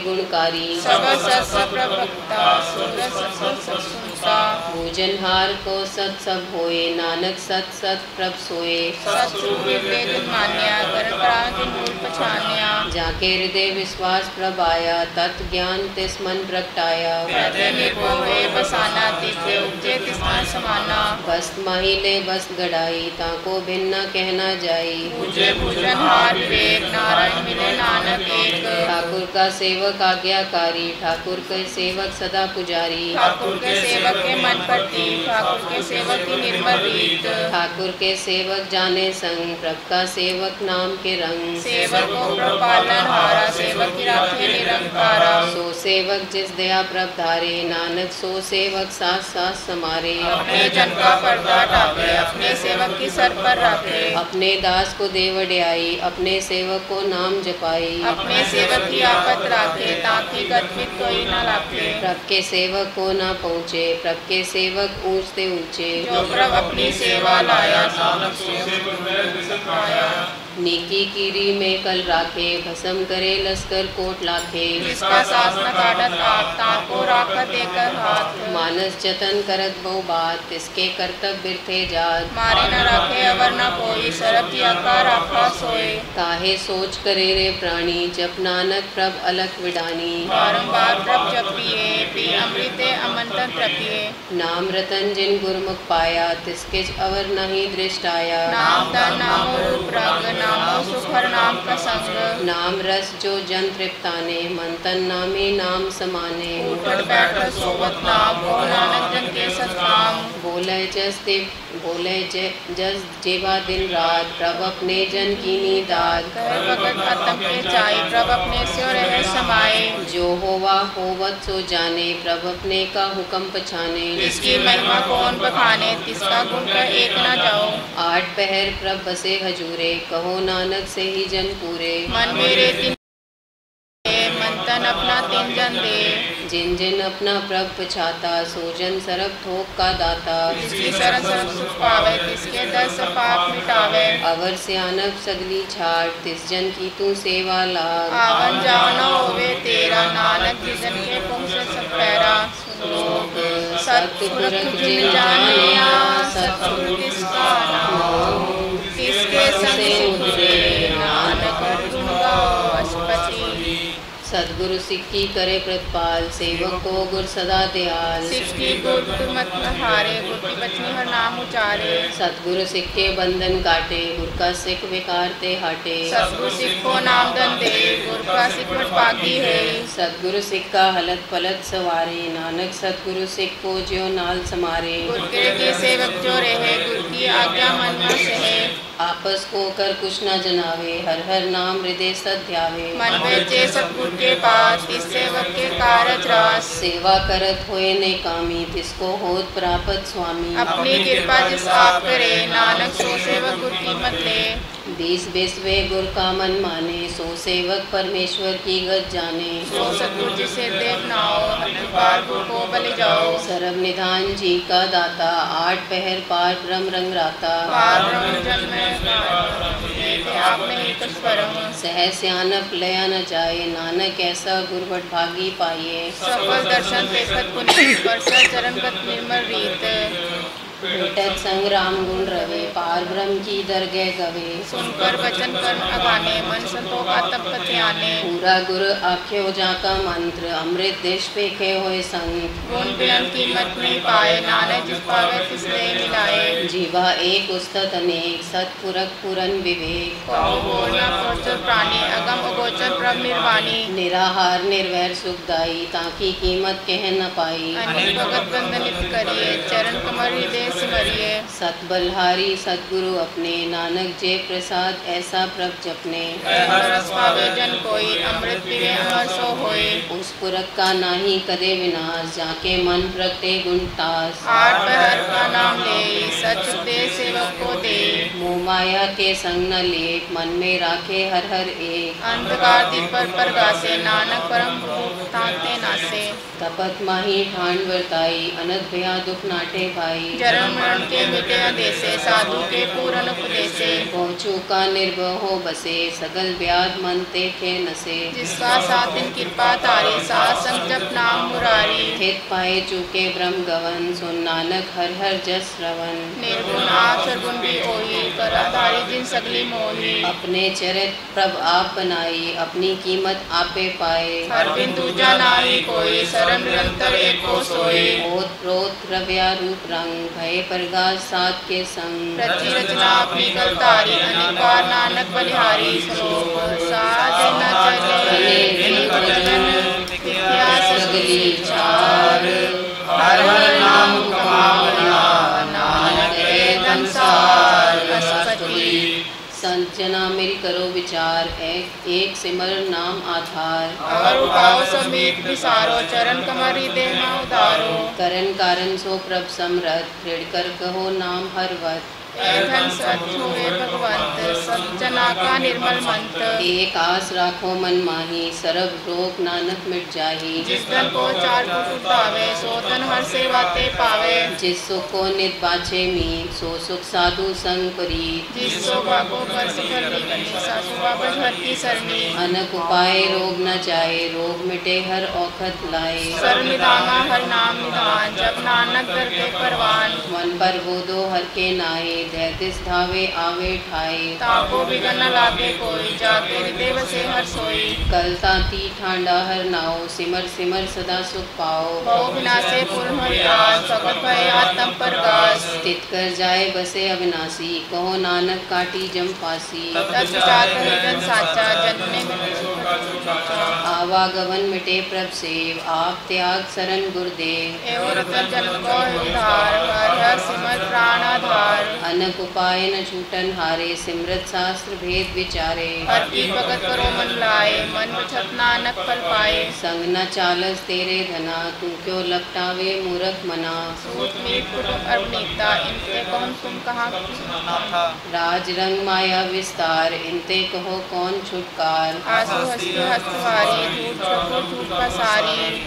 गुणकारी। सब सत सब प्रभुता, सूरज सत सत सब सुनता। भोजन हार को सत सब होए, नानक सत सत प्रभ सोए। सत सूर्य जन मान्या, करण प्राण जिन मूल पछान्या। जाके हृदय विश्वास प्रभ आया, तत् ज्ञान तिस मन प्रगटाया। हृदय निर्भय हुए बसाना, दिव्य उपजे तिसना समाना। बस्त माहिले बस्त गढ़ाई, ताको भिन्न कहना जाई। पूजे पूजन हार विवेक, नारायण मिले नानक एक। ठाकुर का सेवक आज्ञाकारी, ठाकुर के सेवक सदा पुजारी। ठाकुर के सेवक के मन प्रति, ठाकुर के सेवक की निर्मल रीत। ठाकुर के सेवक जाने संग, प्रभ का सेवक नाम के रंग। सेवक को प्रभ पालन हारा, सेवक की राखे निरंकारा। सो सेवक जिस दया प्रभ धारे, नानक सो सेवक साथ साथ समारे। अपने जन का पर्दा ढाके, अपने सेवक की सर पर रखे। अपने दास को दे वड्याई, अपने सेवक को नाम जपाई। अपने सेवक की आफत राखे, ताकि गद्वित कोई न लाखे। प्रभ के सेवक को न पहुँचे, प्रभ के सेवक ऊंचते ऊंचे। जो प्रभ अपनी सेवा लाया, नीकी कीरी में कल राखे, भस्म करे लश्कर कोट लाखे। जिसका सास न काटत आप, ताको राखत देकर हाथ। मानस जतन करत बहु बात, तिसके कर्तव्य बिरथे जात। मारे न राखे अवर न कोई, सरब जिया का राखा सोए। काहे सोच करे रे प्राणी, जप नानक प्रभ अलख विडानी। बारंबार प्रभ जपिए, पी अमृते अमंतन तृपिए। नाम रतन जिन गुरमुख पाया, तिसके अवर नहीं दृष्ट आया। नाम तन नामो रूप रंग, नामो सुख हर नाम का संग। नाम रस जो जन तृप्ताने, मंतन नामे नाम समाने। उठत बैठत सोवत नाम, को नानक जन के सत्काम। बोले जस जेवा दिन रात, प्रभ अपने जन कीनी दात। कहे भगत आत्म के चाई, प्रभ अपने स्यो रह समाए। जो होवा होवत सो जाने, प्रभ अपने का हुक्म पछाने। जिसकी महिमा कौन बखाने, तिसका गुण कर एक न जाओ। आठ पहर प्रभ बसे हजूरे, कहो नानक से ही जन पूरे। मन मेरे तिन मंतन अपना तिन जन दे। जिन जिन अपना प्रभ पछाता, सो जन सरब थोक का दाता। जिसकी शरण सब सुख पावे, तिसके दस पाप मिटावे। अवर सियानब सगली छाट, तिस जन की तू सेवा लाग। आवन जान होवे तेरा, नानक जिसन के पुंग से सब पैरा। सतपुरख जिन जानिया, सतगुरु किसका नाम। किसके संग उतरे, नानक गुण गाओ अष्टपति। सतगुरु सिक्की करे प्रतिपाल, सेवक को गुर सदा दयाल। सिख की गुर मत हारे, गुर की बचनी हर नाम उचारे। सतगुरु सिख के बंधन काटे, गुर का सिख विकार ते हटे। सतगुरु सिख को नाम दन दे, गुर का सिख पागी है। सतगुरु सिख का हलत पलत सवारे, नानक सतगुरु सिख को ज्यो नाल समारे। गुर के सेवक जो रहे, गुर की आज्ञा मन न सहे। आपस को कर कुछ न जनावे, हर हर नाम हृदय सत ध्यावे। मन बेचे सतगुर के पास, तिस सेवक के कारज रास। सेवा करत होए ने कामी, तिसको होत प्रापत स्वामी। अपनी कृपा जिस आप करे, नानक सो सेवक गुर की मत ले। 20 बेसवे गुर का मन माने, सो सेवक परमेश्वर की गत जाने। सो सतगुर जिसे देव नाओ, बार गुर को बलि जाओ। सरब निधान जी का दाता, 8 पहर पार ब्रह्म रंग राता। पार ब्रह्म जन में पाप में ही कष्वरम। सह सियानप लया न जाए, नानक ऐसा गुरबट भागी पाइए। सफल दर्शन देखत पुनीत, परसर चरणगत निर्मल रीत। भेटत संग्राम गुण रवे, पार ब्रह्म की दरगह गवे। सुनकर वचन कर अगाने, मन संतोष आतप कथयाने। पूरा गुरु आख्यो जाका मंत्र, अमृत देश पेखे होए संत। गुण बिलन कीमत नहीं पाए, नानक जिस पावे तिसले मिलाए। जीवा एक उस्तत अनेक, सतपुरख पुरन विवेक। कहो बोल न गोचर प्राणी, अगम अगोचर ब्रह्म निर्वाणी। निराहार निर्वैर सुखदाई, ताकि कीमत कह न पाई। अनेक भगत वंदनित करिए, चरण कमर हृदय सिमरिए। सत बलहारी सतगुरु अपने, नानक जे प्रसाद ऐसा प्रभ जपने। रस पावे जन कोई, अमृत पीवे अमर सो होए। उस पुरख का नाही कदे विनाश, जाके मन प्रगटे गुणतास। आठ पहर का नाम ले, सच दे सेवक को दे। मोह माया के संग न लेप, मन में राखे हर हर एक। अंधकार दीप पर प्रगासे, नानक परम रूप ताते नासे। तपत माही ठान वर्ताई, अनंत भया दुख नाटे भाई। जन्म मरण के मिटे देसे, साधु के पूरन उपदेसे। पहुँचू का निर्भय हो बसे, सगल व्याध मन ते खे नसे। जिसका साथ दिन कृपा तारी, साथ संग जप नाम मुरारी। हित पाए चूके ब्रह्म गवन, सुन नानक हर हर जस रवन। निर्गुण आप सर्गुण भी ओही, कराधारी जिन सगली मोही। अपने चरित प्रभ आप बनाई, अपनी कीमत आपे पाए। हर बिन दूजा नाही कोई, सरम निरंतर एको सोई। ओत प्रोत द्रव्या रूप रंग, भय प्रगाश सात के संग। रची रचना अपनी गलतारी, अनेक बार नानक बलिहारी। श्लोक साध न चले विद्या सगली चार। हर हर नाम कमावना, नानक धन सार। असपति संत जना मेरी करो विचार, एक सिमर नाम आधार। और उपाओ समीत विसारो, चरण कमर हृदय न उदारो। करण कारण सो प्रभ समरथ, दृढ़ कर कहो नाम हरवत। धन सत होए भगवंत, सब जना का निर्मल मंत्र। एक आस राखो मन माही, सरब रोग नानक मिट जाही। जिस धन को चार फुट उठावे, सो धन हर सेवाते पावे। जिस सुख को नित बाछे मीत, सो सुख साधु संग परीत। जिस शोभा को पर सुखरनी बनी, सासु बाबा हर की सरनी। अनक उपाय रोग न जाए, रोग मिटे हर औखत लाए। सर निधाना हर नाम निधान, जब नानक दर के परवान। मन पर बोधो हर के नाहे, दैतिस धावे आवे ठाए। ताको बिगन न लागे कोई, जाके हृदय बसे हर सोई। कल ताती ठांडा हर नाओ, सिमर सिमर सदा सुख पाओ। भव विनाशे पूर्ण हरिदास, भगत भय आत्म परगास। तित कर जाए बसे अविनाशी, कहो नानक काटी जम फांसी। तब विचार कहे जन साचा, जन्मे में आवागमन मिटे प्रभ सेव, आप त्याग शरण गुरुदेव। एवं रतन जन्म को उद्धार, हर हर सिमर प्राण आधार। अनक उपाय न छूटन हारे, सिमरत शास्त्र भेद विचारे। हर की भगत करो मन लाए, मन छत नानक फल पाए। संग न चालस तेरे धना, तू क्यों लपटावे मूरख मना। सूत मीत कुटुंब अर्पणीता, इनके कौन तुम कहाँ राज रंग माया विस्तार, इनते कहो कौन छुटकार। आंसू हंसी हस्तवारी, झूठ छपो झूठ पसारी।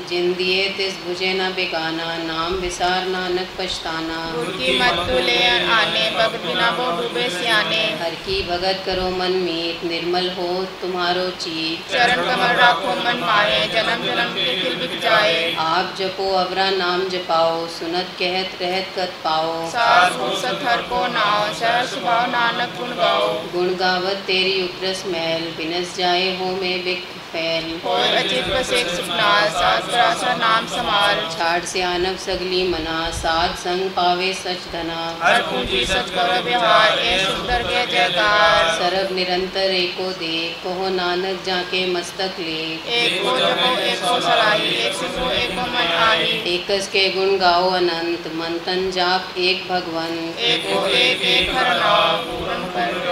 जिन दिए तिस बुझे न बेगाना, नाम विसार नानक पछताना। गुर की मत तुले आने, भगत बिना बो डूबे सियाने। हर की भगत करो मन मीत, निर्मल हो तुम्हारो चीत। चरण कमल राखो मन माहे, जन्म जन्म के खिल बिक जाए। आप जपो अवरा नाम जपाओ, सुनत कहत रहत कत पाओ। सास सत हर को नाव, सहर स्वभाव नानक गुण गाओ। गुण गावत तेरी उग्रस मैल, बिनस जाए हो में बिक फैल। होय अचित बस एक सुखनाल, सास परासा नाम समाल। छाड़ से आनव सगली मना, साध संग पावे सच धना। हर पूंजी सच करो बिहार, ए सुंदर के जयकार। सरब निरंतर एको देख, कहो नानक जाके मस्तक ले। एको जपो एको सराही, एक सिमरो एको मन आही। एकस के गुण गाओ अनंत, मन तन जाप एक भगवन। एको एक हर नाम, पूर्ण कर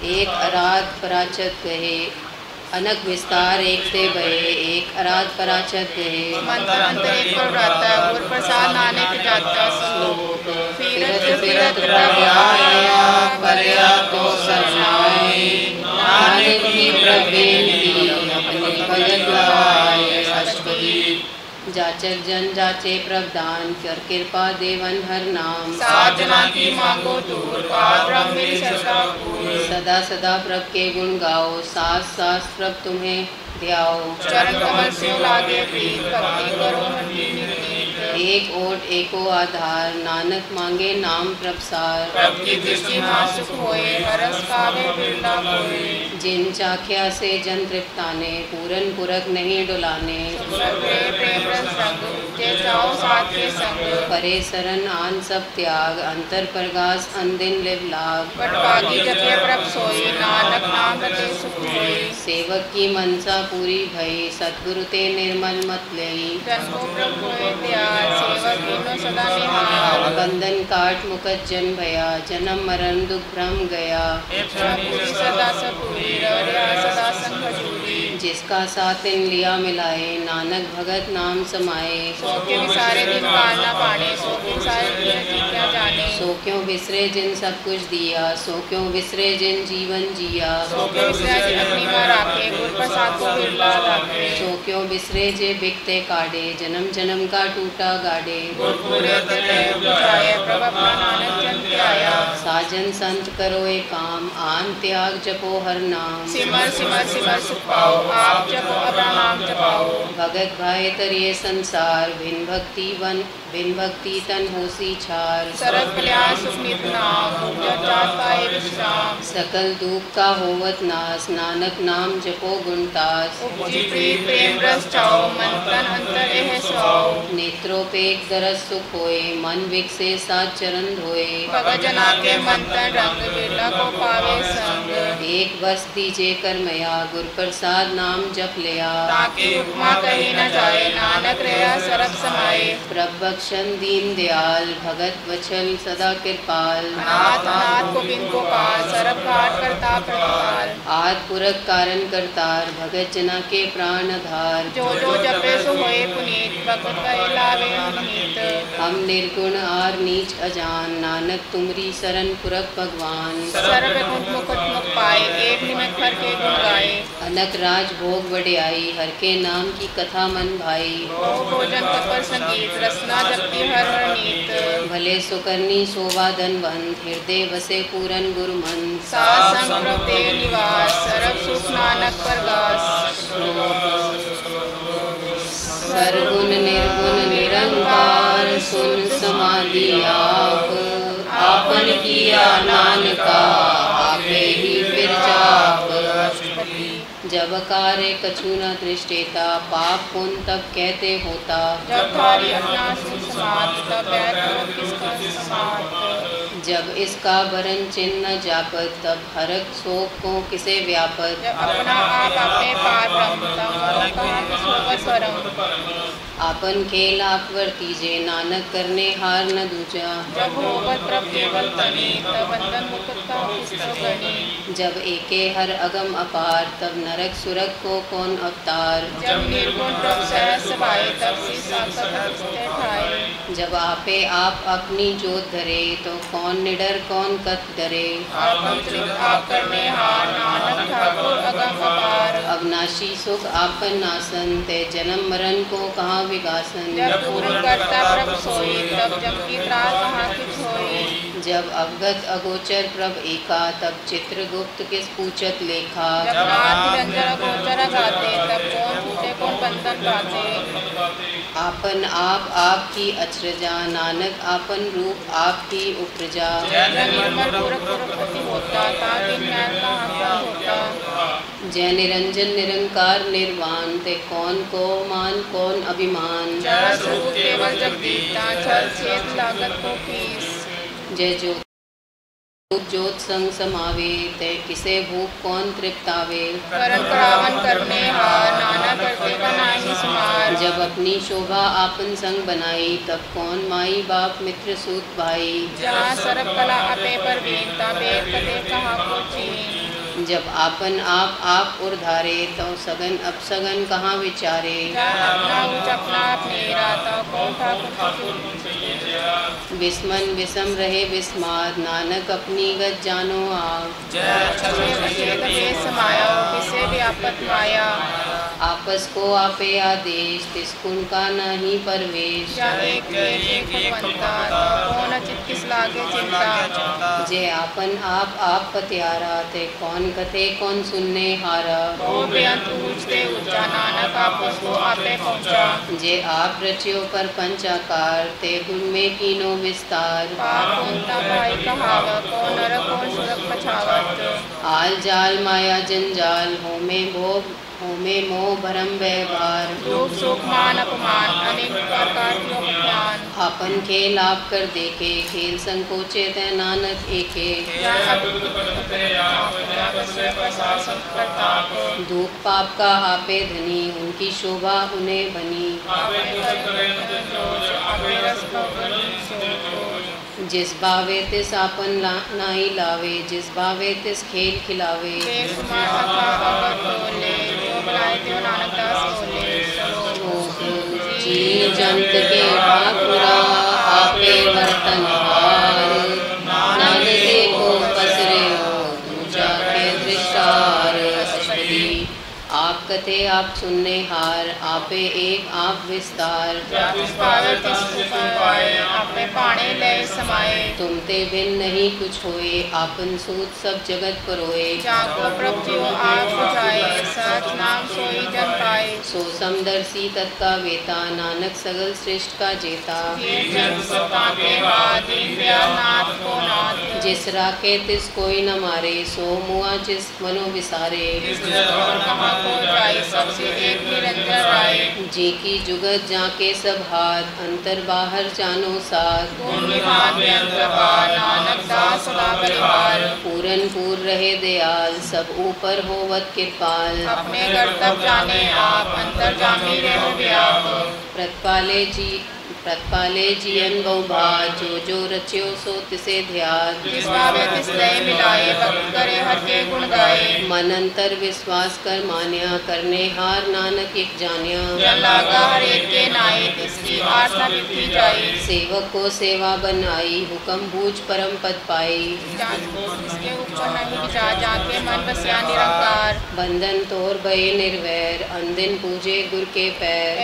एक अराध पराचत कहे, अनक विस्तार एक से बहे। एक अराध पराचत कहे, मंत्र मंत्र एक पर उड़ाता, गुर प्रसाद नानक जाता। श्लोक फिरत प्रभ आया, परया तो सरनाए। नानक की प्रभेद की, अपनी भगत लाए। अष्टपदी जाचक जन जाचे प्रभदान, कर कृपा देवन हर नाम। सात जना की मांगो दूर, पार ब्रह्म मेरी सरदा पूर। सदा सदा प्रभ के गुण गाओ, सास सास प्रभ तुम्हें ध्याओ। चरण कमल से लागे प्रीत, भक्ति करो हरि नित। एक ओट एको आधार, नानक मांगे नाम प्रभसार। प्रभ की दृष्टि मां सुख होए, हरस पावे बिरला कोय। जिन चाख्या से जन तृप्ताने, पूरन पुरख नहीं डुलाने। प्रेम रस संग, जे जाओ साथ के संग। परे सरन आन सब त्याग, अंतर परगास अनदिन लिव लाग। बटभागी जपे प्रभ सोई, नानक नाम रते सुख होई। सेवक की मनसा पूरी भई, सतगुरु ते निर्मल मत लई। जन को प्रभ होए प्यार, सेवक कीनो सदा निहार। बंधन काट मुकत जन भया, जन्म मरण दुख भ्रम गया। पूरी सदा सपूरी, रवरिया सदा संग खजूरी। जिसका साथिन लिया मिलाए, नानक भगत नाम समाए। सो के विसारे दिन पार न पाने, सो के विसारे दिन जी क्या जाने। सो क्यों विसरे जिन सब कुछ दिया, सो क्यों विसरे जिन जीवन जिया। सो के विसरे जिन अपनी मां राखे, गुर प्रसाद को बिरला राखे। सो क्यों विसरे जे बिकते काढ़े, जन्म जन्म का टूटा गाड़े। गुर पूरे तेरे बुझाए, प्रभ अपना नानक जन के आया। साजन संत करो एक काम, आन त्याग जपो हर नाम। सिमर सिमर सिमर सुख पाओ, आप जपो अपना नाम जपाओ। भगत भाई तरिए संसार, बिन भक्ति तन होसी छार। सरल कल्याण सुख नित नाम, जप जात पाए विश्राम। सकल दुख का होवत नाश, नानक नाम जपो गुणतास। उपजी प्रीत प्रेम रस चाओ, मन तन अंतर एह सुआओ। नेत्रोपेक दरस सुख होए, मन विकसे सात चरण धोए। भगत जना के मन तन रंग, बिरला को पावे संग। एक बस दीजे करमया, गुर प्रसाद नाम जप लिया। ताकि उपमा कही न जाए, नानक रहा सरब समाये। प्रभ बख्शन दीन दयाल, भगत वचल सदा कृपाल। नाथ नाथ गोविंद गोपाल, सरब घाट करता प्रतिपाल। आद पुरख कारण करतार, भगत जना के प्राण आधार। जो जो जपे सो होए पुनीत, भगत कहे लावे अनहित। हम निर्गुण आर नीच अजान, नानक तुमरी शरण पुरख भगवान। सर्व गुण मुकुट मुख पाए, एक निमित हर के गुण गाए। अनक राज भोग बढ़ियाई, हर के नाम की कथा मन भाई। ओ भोजन कपर संगीत, रसना जपती हर हर नीत। भले सुकर्णी शोभा धनवंत, हृदय बसे पूरन गुरुमंत। सात संग प्रभ देव निवास, सरब सुख नानक परगास। सरगुण निर्गुण निरंकार, सुन समाधि आप। आपन किया नानका, आपे ही फिर जाप। जब कार्य कछु न दृष्टेता, पाप पुण्य तब कहते होता। जब थारी अज्ञान से समाप्त, तब बैठ हो किसका समाप्त। जब इसका वरण चिन्ह जापत, तब हरक शोक को किसे व्यापत। जब अपना आप अपने पार ब्रह्म, तब मोह कहाँ किस होवत परम। आपन खेल आप वर्तीजे, नानक करने हार न दूजा। जब होवत प्रभ केवल तनी, तब बंधन मुक्त का किसको गणी। जब एके हर अगम अपार, तब नरक सुरक को कौन अवतार। जब निर्गुण प्रभ सहज सभाए, तब सी साक्षात किसते ठाए। जब आपे आप अपनी जोत धरे, तो कौन निडर कौन कत डरे। आत्मतृप्त आप करने हार, नानक ठाकुर अगम अपार। अविनाशी सुख आपन नासन, ते जन्म मरण को कहाँ विगासन। जब पूर्ण करता प्रभ सोई, तब जम की त्रास कहाँ किछ होई। जब अवगत अगोचर प्रभ एका, तब चित्रगुप्त किस पूछत लेखा। जब नाथ निरंजन अगोचर गाते, तब कौन छूटे कौन बंधन पाते। आपन आप आपकी अचरजा, नानक आपन रूप आपकी उपरजा। जब निर्मल पूरक पुरपति होता, ताकि मैल कहाँ कौन होता। जय निरंजन निरंकार निर्वाण, ते कौन को मान कौन अभिमान। जय स्वरूप केवल जगदीता, छल छेद लागत को कीस। जय ज्योत ज्योत संग समावे, ते किसे भूख कौन तृप्तावे। करण करावन करने हार, नाना करते का नाही सुमार। जब अपनी शोभा आपन संग बनाई, तब कौन माई बाप मित्र सूत भाई। जहाँ सरब कला अपे पर बीनता, बेद कते कहाँ को चीन। जब आपन आप उर्धारे, तो सगन अपसगन कहाँ विचारे। जहाँ अपना उच अपना अपनेरा, तो कौन ठाकुर विस्मन विषम रहे विस्माद, नानक अपनी गत जानो आप। समाया किसे भी आपत माया, आपस को आपे आदेश, तिसकुन का नहीं परवेश। किस लागे चिंता, जे आपन आप पतियारा, ते कौन कथे कौन सुनने हारा। ऊंचा नानक आपस को आपे पहुँचा, जे आप रचियो पर पंचाकार, ते गुण में कीनो विस्तार। भाई कहावत, कौन नरक कौन सुरक पछावत। आल जाल माया जंजाल, होमे मोह भरम व्यवहार। दुख सुख मान अपमान, अनेक प्रकार के ज्ञान। अपन खेल आप कर देखे, खेल संकोचे तै नानक एके। दुख पाप का आपे धनी, उनकी शोभा उन्हें बनी। जिस भावे तिस आपन नाई लावे, जिस भावे तिस खेल खिलावे। जी जंत के ठाकुरा, आपे बर्तन हार। नानके को पसरे हो, दूजा के दृष्टार। आप कथे आप सुनने हार, आपे एक आप विस्तार। आपे पाने ले समाये, तुम ते बिन नहीं कुछ होए, आपन सूत सब जगत परोए। जाको प्रभु जियो आप बुझाए, सच नाम सोई जन पाए। सो समदर्शी तत्का वेता, नानक सगल श्रेष्ठ का जेता। जिस राखे तिस कोई न मारे, सो मुआ जिस मनो विसारे। सबसे एक निरंतर राय, जी की जुगत जाके सब हाथ, अंतर बाहर जानो साथ। नानक दास सदा परिवार, पूरन पूर रहे दयाल, सब ऊपर होवत कृपाल। अपने कर्तव्य जाने आप, अंतर जामी रहे व्याप। प्रतिपाले जियन बहुभा, जो जो रच्यो सो तिसे ध्यान। जिस भावे तिस दय मिलाए, भक्त करे हर के गुण गाए। मन अंतर विश्वास कर मान्या, करने हार नानक एक जान्या। जन लागा हर एक के नाई, तिसकी आशा मिटती जाई। सेवक को सेवा बनाई, हुक्म बूझ परम पद पाई। इसके ऊपर नहीं विचार, जाके मन बसिया निरंकार। बंधन तोर भय निर्वैर, अंदिन पूजे गुर के पैर।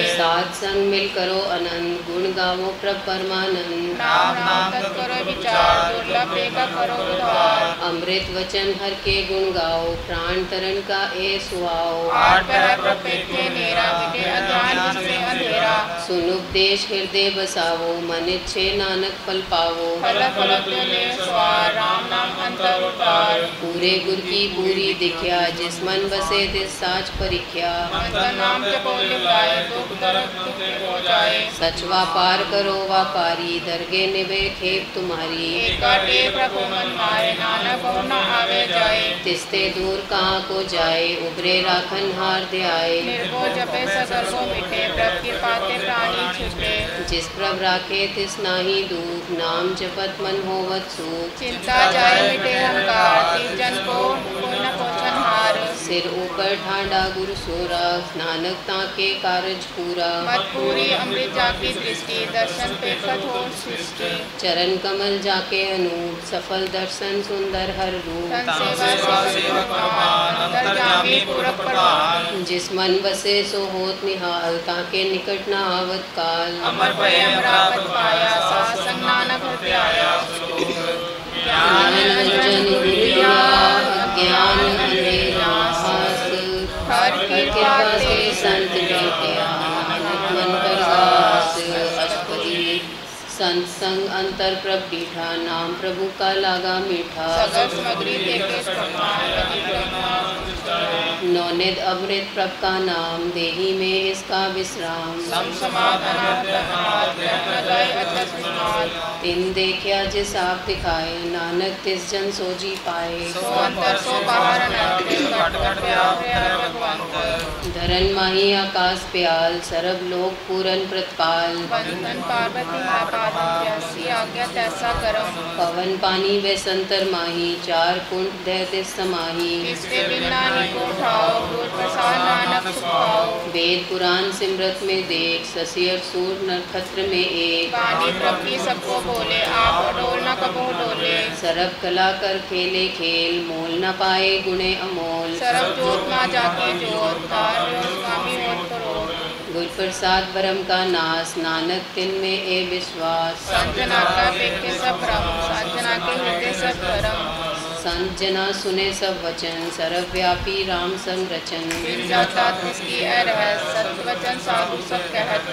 साध संग मिल करो अनंत, गुण गावो प्रभ परमानंद। नाम करो विचार, दुर्लभ देखा करो उद्धार। अमृत वचन हर के गुण गाओ, प्राण तरन का ए सुहाओ। सुन उपदेश हृदय बसावो, मन इच्छे नानक फल पावो। राम नाम अंतर उतार, पूरे गुर की पूरी दिख्या, जिस मन बसे तिस साच परिख्या। नाम जपो लिखाए, दुख दर्द दुख हो जाए। सच व्यापार करो व्यापारी, दरगे निभे खेप तुम्हारी। एकाटे प्रभु मन मारे, नानक बहु न आवे जाए। तिस्ते दूर कहाँ को जाए, उबरे राखन हार ध्याए। निर्भो जपे सगर को मिटे, प्रभ कृपा ते प्राणी छुटे। जिस प्रभ राखे तिस नाही दुख, नाम जपत मन होवत सुख। चिंता जाए मिटे अहंकार, तीज जन को कोई न पहुँचन हार। सिर ऊपर ठाडा गुरु सोरा, नानक ताके कारज पूरा। मत पूरी अमृत जाकी दृष्टि, दर्शन पेखत हो सृष्टि। चरण कमल जाके अनूप, सफल दर्शन सुंदर हर रूप। जिस मन बसे सो होत निहाल, ताके निकट न आवत काल। अमर प्रेम प्राप्त पाया, सासंग नानक हृदय आया। ज्ञान अंजन गुरिया, ज्ञान अंधेरा सास। हर कृपा से संत बेटिया, नानक मन प्रगास। अष्टपदी संत संग अंतर प्रभ दीठा, नाम प्रभु का लागा मीठा। नौनिध अमृत प्रभ का नाम, देही में इसका विश्राम। तिन देखिया जिस आप दिखाए, नानक तिस जन सोजी पाए। धरन माही आकाश प्याल, सरब लोक पूरन प्रतिपाल। पार्वती आज्ञा तैसा करम। पवन पानी व संतर माही, चार कुंड दहते समाही। इसके बिना निको ठाओ, गुर प्रसाद नानक सुखाओ। वेद पुराण सिमरत में देख, शशि और सूर नक्षत्र में एक। वाणी प्रभु सबको बोले, आप डोल न कबो डोले। सरब कला कर खेले खेल, मोल न पाए गुणे अमोल। सरब जोत मा जाके जोत, तार स्वामी होत करो। गुर प्रसाद भरम का नाश, नानक तिन में ए विश्वास। संत जना का पेखे सब भ्रम, संत जना के हृदय सब धर्म। संत जना सुने सब वचन, सर्वव्यापी राम संग रचन। की रहस, सत्य वचन साधु सब कहत।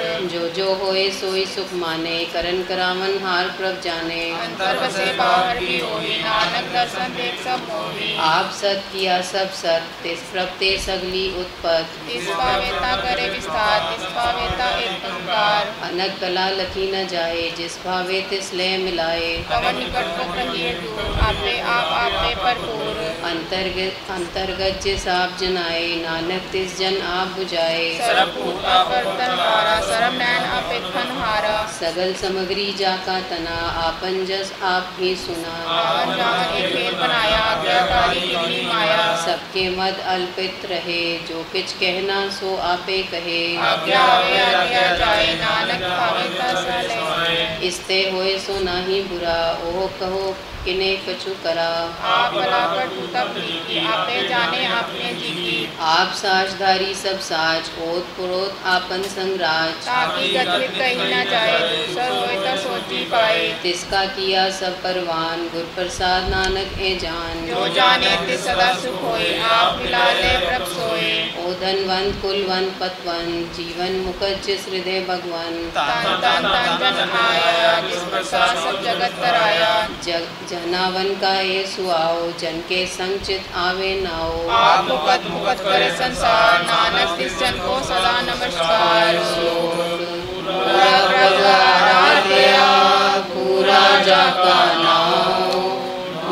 जो होए सोई सुख माने, करन करावन हार प्रभ जाने। अंतर बसे बाहर भी होई, नानक दर्शन देख सब मोही। आप सत किया सब सत, तिस प्रभ ते सगली उत्पत। तिस पावेता करे विस्तार, तिस पावेता एक ओंकार। अनक कला लखी न जाए, जिस भावे तिस लय मिलाए। पवन निकट को रहिए दूर, आपे आप आपे भरपूर। अंतर्गत जिस आप जनाए, नानक तिस जन आप बुझाए। सरब भूत आवर्तन हारा, सरब नैन अपेखन हारा। सगल सामग्री जाका तना, आपन जस आप ही सुना। रावण जावन एक खेल बनाया, आज्ञाकारी कितनी माया। सबके मद अल्पित रहे, जो किछ कहना सो आपे कहे। आज्ञा आवे आज्ञा जाए, नानक पावेता साले। इसते होए सो नाही बुरा, ओह कहो किने कछु करा। आप बराबर टूटा प्रीति, आपे जाने आपने जी की। आप साजधारी सब साज, ओत पुरोत आपन संगराज। ताकि गतिवित कही न जाए, दूसर होए तो सोची पाए। तिसका किया सब परवान, गुर प्रसाद नानक ए जान। जो जाने तिस सदा सुख होए, आप मिला ले प्रभ सोए। ओ धनवंत कुलवंत पतवंत, जीवन मुकट जिस हृदय भगवन। तन तन तन जन आया, जिस प्रसाद सब जगत तराया। जनावन का ये सुआओ, जन के संचित आवे नाओ। आप मुकत मुकत करे संसार, नानक तिस जन को सदा नमस्कार। पूरा प्रभु आराध्या, पूरा जाका नाओ।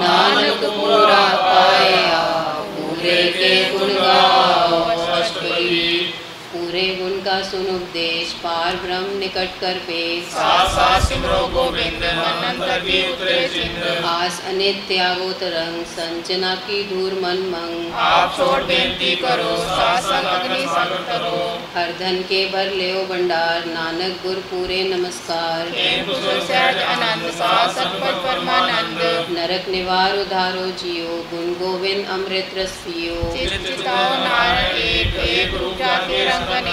नानक पूरा पाया, पूरे के गुण गाओ। अष्टपदी पूरे गुण का सुन उपदेश, पार ब्रह्म निकट कर पेश। साथ साथ सिमरो गोविंद, मन अंतर भी उतरे चिंत। आस अनित त्यागो तरंग, संजना की धूर मन मंग। आप छोड़ बेनती करो, सासंग अग्नि संग करो। हर धन के भर लेओ भंडार, नानक गुर पूरे नमस्कार। सहज आनंद, सासक पद परमानंद। नरक निवार उधारो जियो, गुण गोविंद अमृत रस पियो। चिताओ नारायण एक, एक रूप जाके रंग अनेक।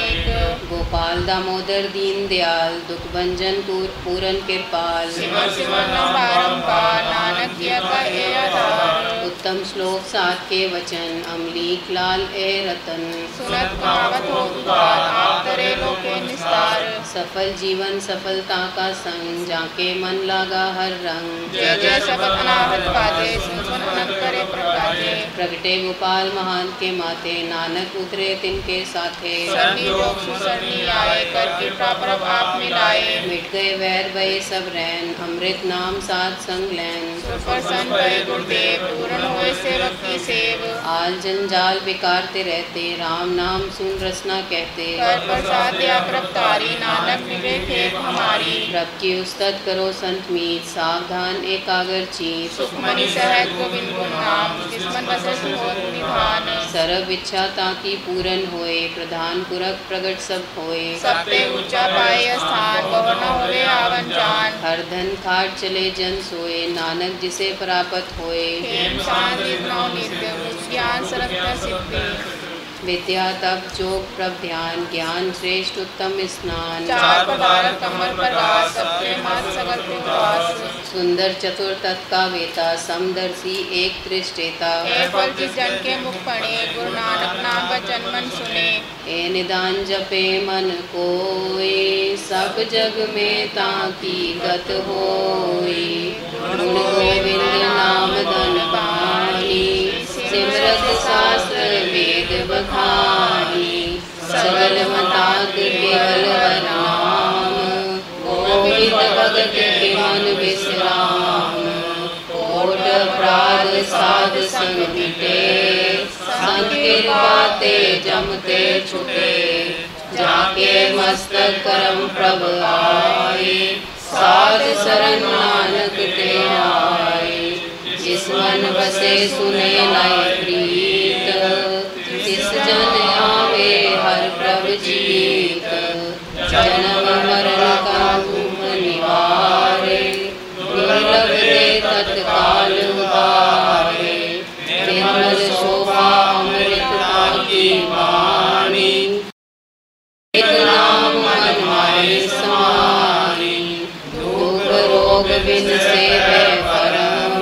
गोपाल दामोदर दीन दयाल, दुख भंजन पूरन कृपाल। सिमर सिमर न बारंबार, नानक किया का ये आधार। उत्तम श्लोक सात के वचन, अमलीक लाल ए रतन। सुनत कहावत हो उदार, आप तरे लोके निस्तार। सफल जीवन सफलता का संग, जाके मन लागा हर रंग। जय जय शबद अनाहत बाजे, सुन सुन अनंत करे प्रकाजे। प्रगटे गोपाल महान के माते, नानक उतरे तिनके साथे। सरनी लोग सुसरनी आए, कर कृपा प्रभ आप मिलाए। मिट गए वैर भय सब रैन, अमृत नाम साथ संग लैन। सुप्रसन्न भय गुरुदेव, पूर्ण होए सेवक की सेव। आल जंजाल बिकारते रहते, राम नाम सुन रसना कहते। कर प्रसाद दिया प्रभ तारी, नानक विवेक हेत हमारी। प्रभ की उस्तत करो संत मीत, सावधान एकाग्र चीत। सुखमणि सहज गोविंद गुण नाम, जिस मन बसे सुहोत निधान। सर्व इच्छा ताकि पूरन होए, प्रधान पुरख प्रगट सब होए। सब पे ऊंचा पाए स्थान, बहु न होवे आवन जान। हर धन खाट चले जन सोए, नानक जिसे प्राप्त होए। हेम शांति नौ नित्य, ज्ञान सर्वथा सिद्धि। विद्या तप जोग प्रभ ध्यान, ज्ञान श्रेष्ठ उत्तम स्नान। चार पदार्थ कमल प्रकाश, सबके मत सगल के वास। सुंदर चतुर तत्का वेता, समदर्शी एक दृष्टेता। हे फल जिस जन के मुख पड़े, गुरु नानक नाम वचन मन सुने। ए निदान जपे मन कोय, सब जग में ताकी गत होय। गुण गोविंद नाम धन बानी, सिमरत शास्त्र वेद बखानी। सगल मताग केवल नाम, गोविंद भगत के मन विश्राम। कोट अपराध साध संग मिटे, संग कृपा ते जमते छुटे। जाके मस्तक करम प्रभ आए, साध शरण मन बसे सुने लाए प्रीत, तिस जन आवे हर प्रभ जीत। जन्म मरण का दुख निवारे, दुर्लभ दे तत्काल उबारे। निर्मल शोभा अमृतता की वाणी, एक नाम मन माहे समानी। दुख रोग बिन से है परम,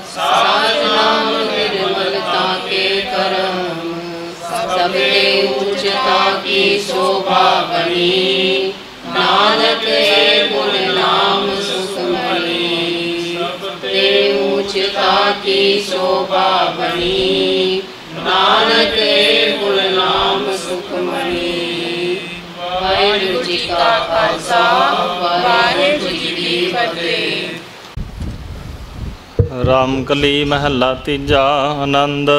साज नाम निर्मलता के करम। सबके उच्चता की शोभा बनी, नानक है गुण नाम सुखमणि। सबके उच्चता की शोभा बनी, नानक है गुण नाम सुखमणि। वाहिगुरु जी का खालसा, वाहिगुरु जी की फतेह। रामकली महला तीजा। आनंद।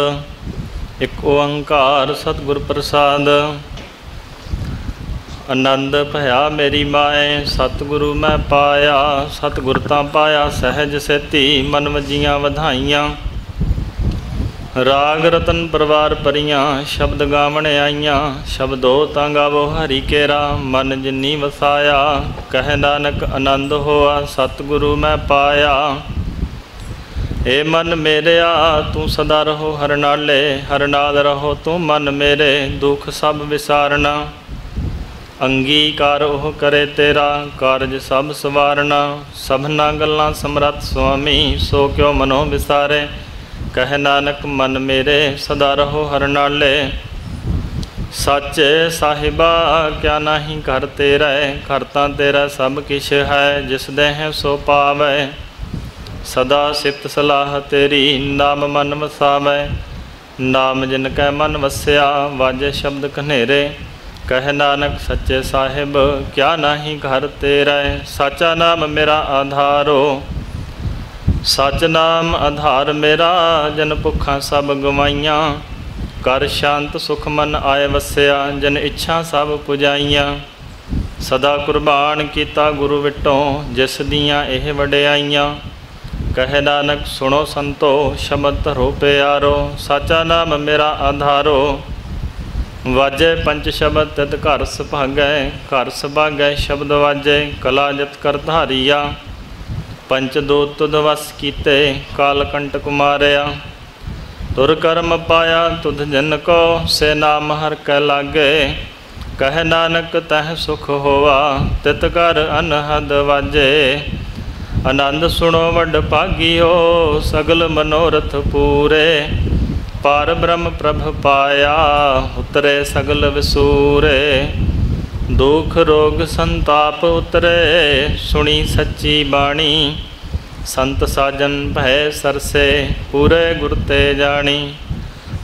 एक ओंकार सतगुर प्रसाद। आनंद भया मेरी माए, सतगुरु मैं पाया। सतगुर तां पाया सहज सेती, मन वजियां वधाइयां। राग रतन परवार परियां, शब्द गावण आईयां। शब्दो तां गावो हरि केरा, मन जिन्नी वसाया। कह नानक आनंद होआ, सतगुरु मैं पाया। ए मन मेरेया तू सदा रहो हर नाले, हर नाल रहो तू मन मेरे। दुख सब विसारना, अंगीकार ओह करे तेरा। कारज सब सवारना, सबना गल्लां समरथ स्वामी। सो क्यों मनो विसारे, कह नानक मन मेरे। सदा रहो हर नाले, सच्चे साहिबा क्या नाही घर तेरा। घर तां तेरा सब किश है, जिस देह सो पावै। सदा सिफत सलाह तेरी, नाम मन वसावै। नाम जिन कै मन वस्या, वाजे शब्द कन्हेरे। कह नानक सच्चे साहिब क्या नाही घर तेरा। साचा नाम मेरा आधारो, सच नाम आधार मेरा। जन भुखा सब गवाइयां, कर शांत सुख मन आए वस्या। जन इच्छा सब पुजाइयां, सदा कुर्बान कीता गुरु विटों। जिस दियां एह वडियाइयां, कहे नानक सुनो संतो। शब्द धरो प्यारो, साचा नाम मेरा आधारो। वाजे पंच शब्द तित घर सुभागै, घर सुभागै शब्द वाजे। कला जत कर धारिया, पंच दूत तुध वस कीते। काल कंटक मारिया, तुर कर्म पाया तुध जन को। से नाम हर कै लागे, कह नानक तह सुख होवा। तित कर अनहद वाजे। आनंद सुनो वड भागियो, सगल मनोरथ पूरे। पार ब्रह्म प्रभ पाया, उतरे सगल विसूरे। दुख रोग संताप उतरे, सुनी सच्ची बाणी। संत साजन भय सरसे, पूरे गुर ते जानी।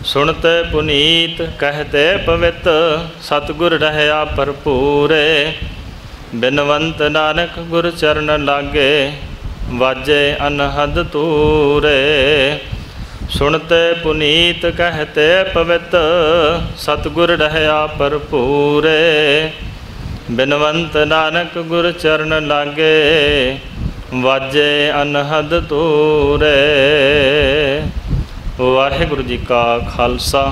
सुनते पुनीत कहते पवित, सतगुर रहया भरपूरे। बिनवंत नानक गुर चरण लागे, वाजे अनहद तूरे। सुनते पुनीत कहते पवित, सतगुर रहया भरपूरे। बिनवंत नानक गुर चरण लागे, वाजे अनहद तूरे। वाहिगुरु जी का खालसा,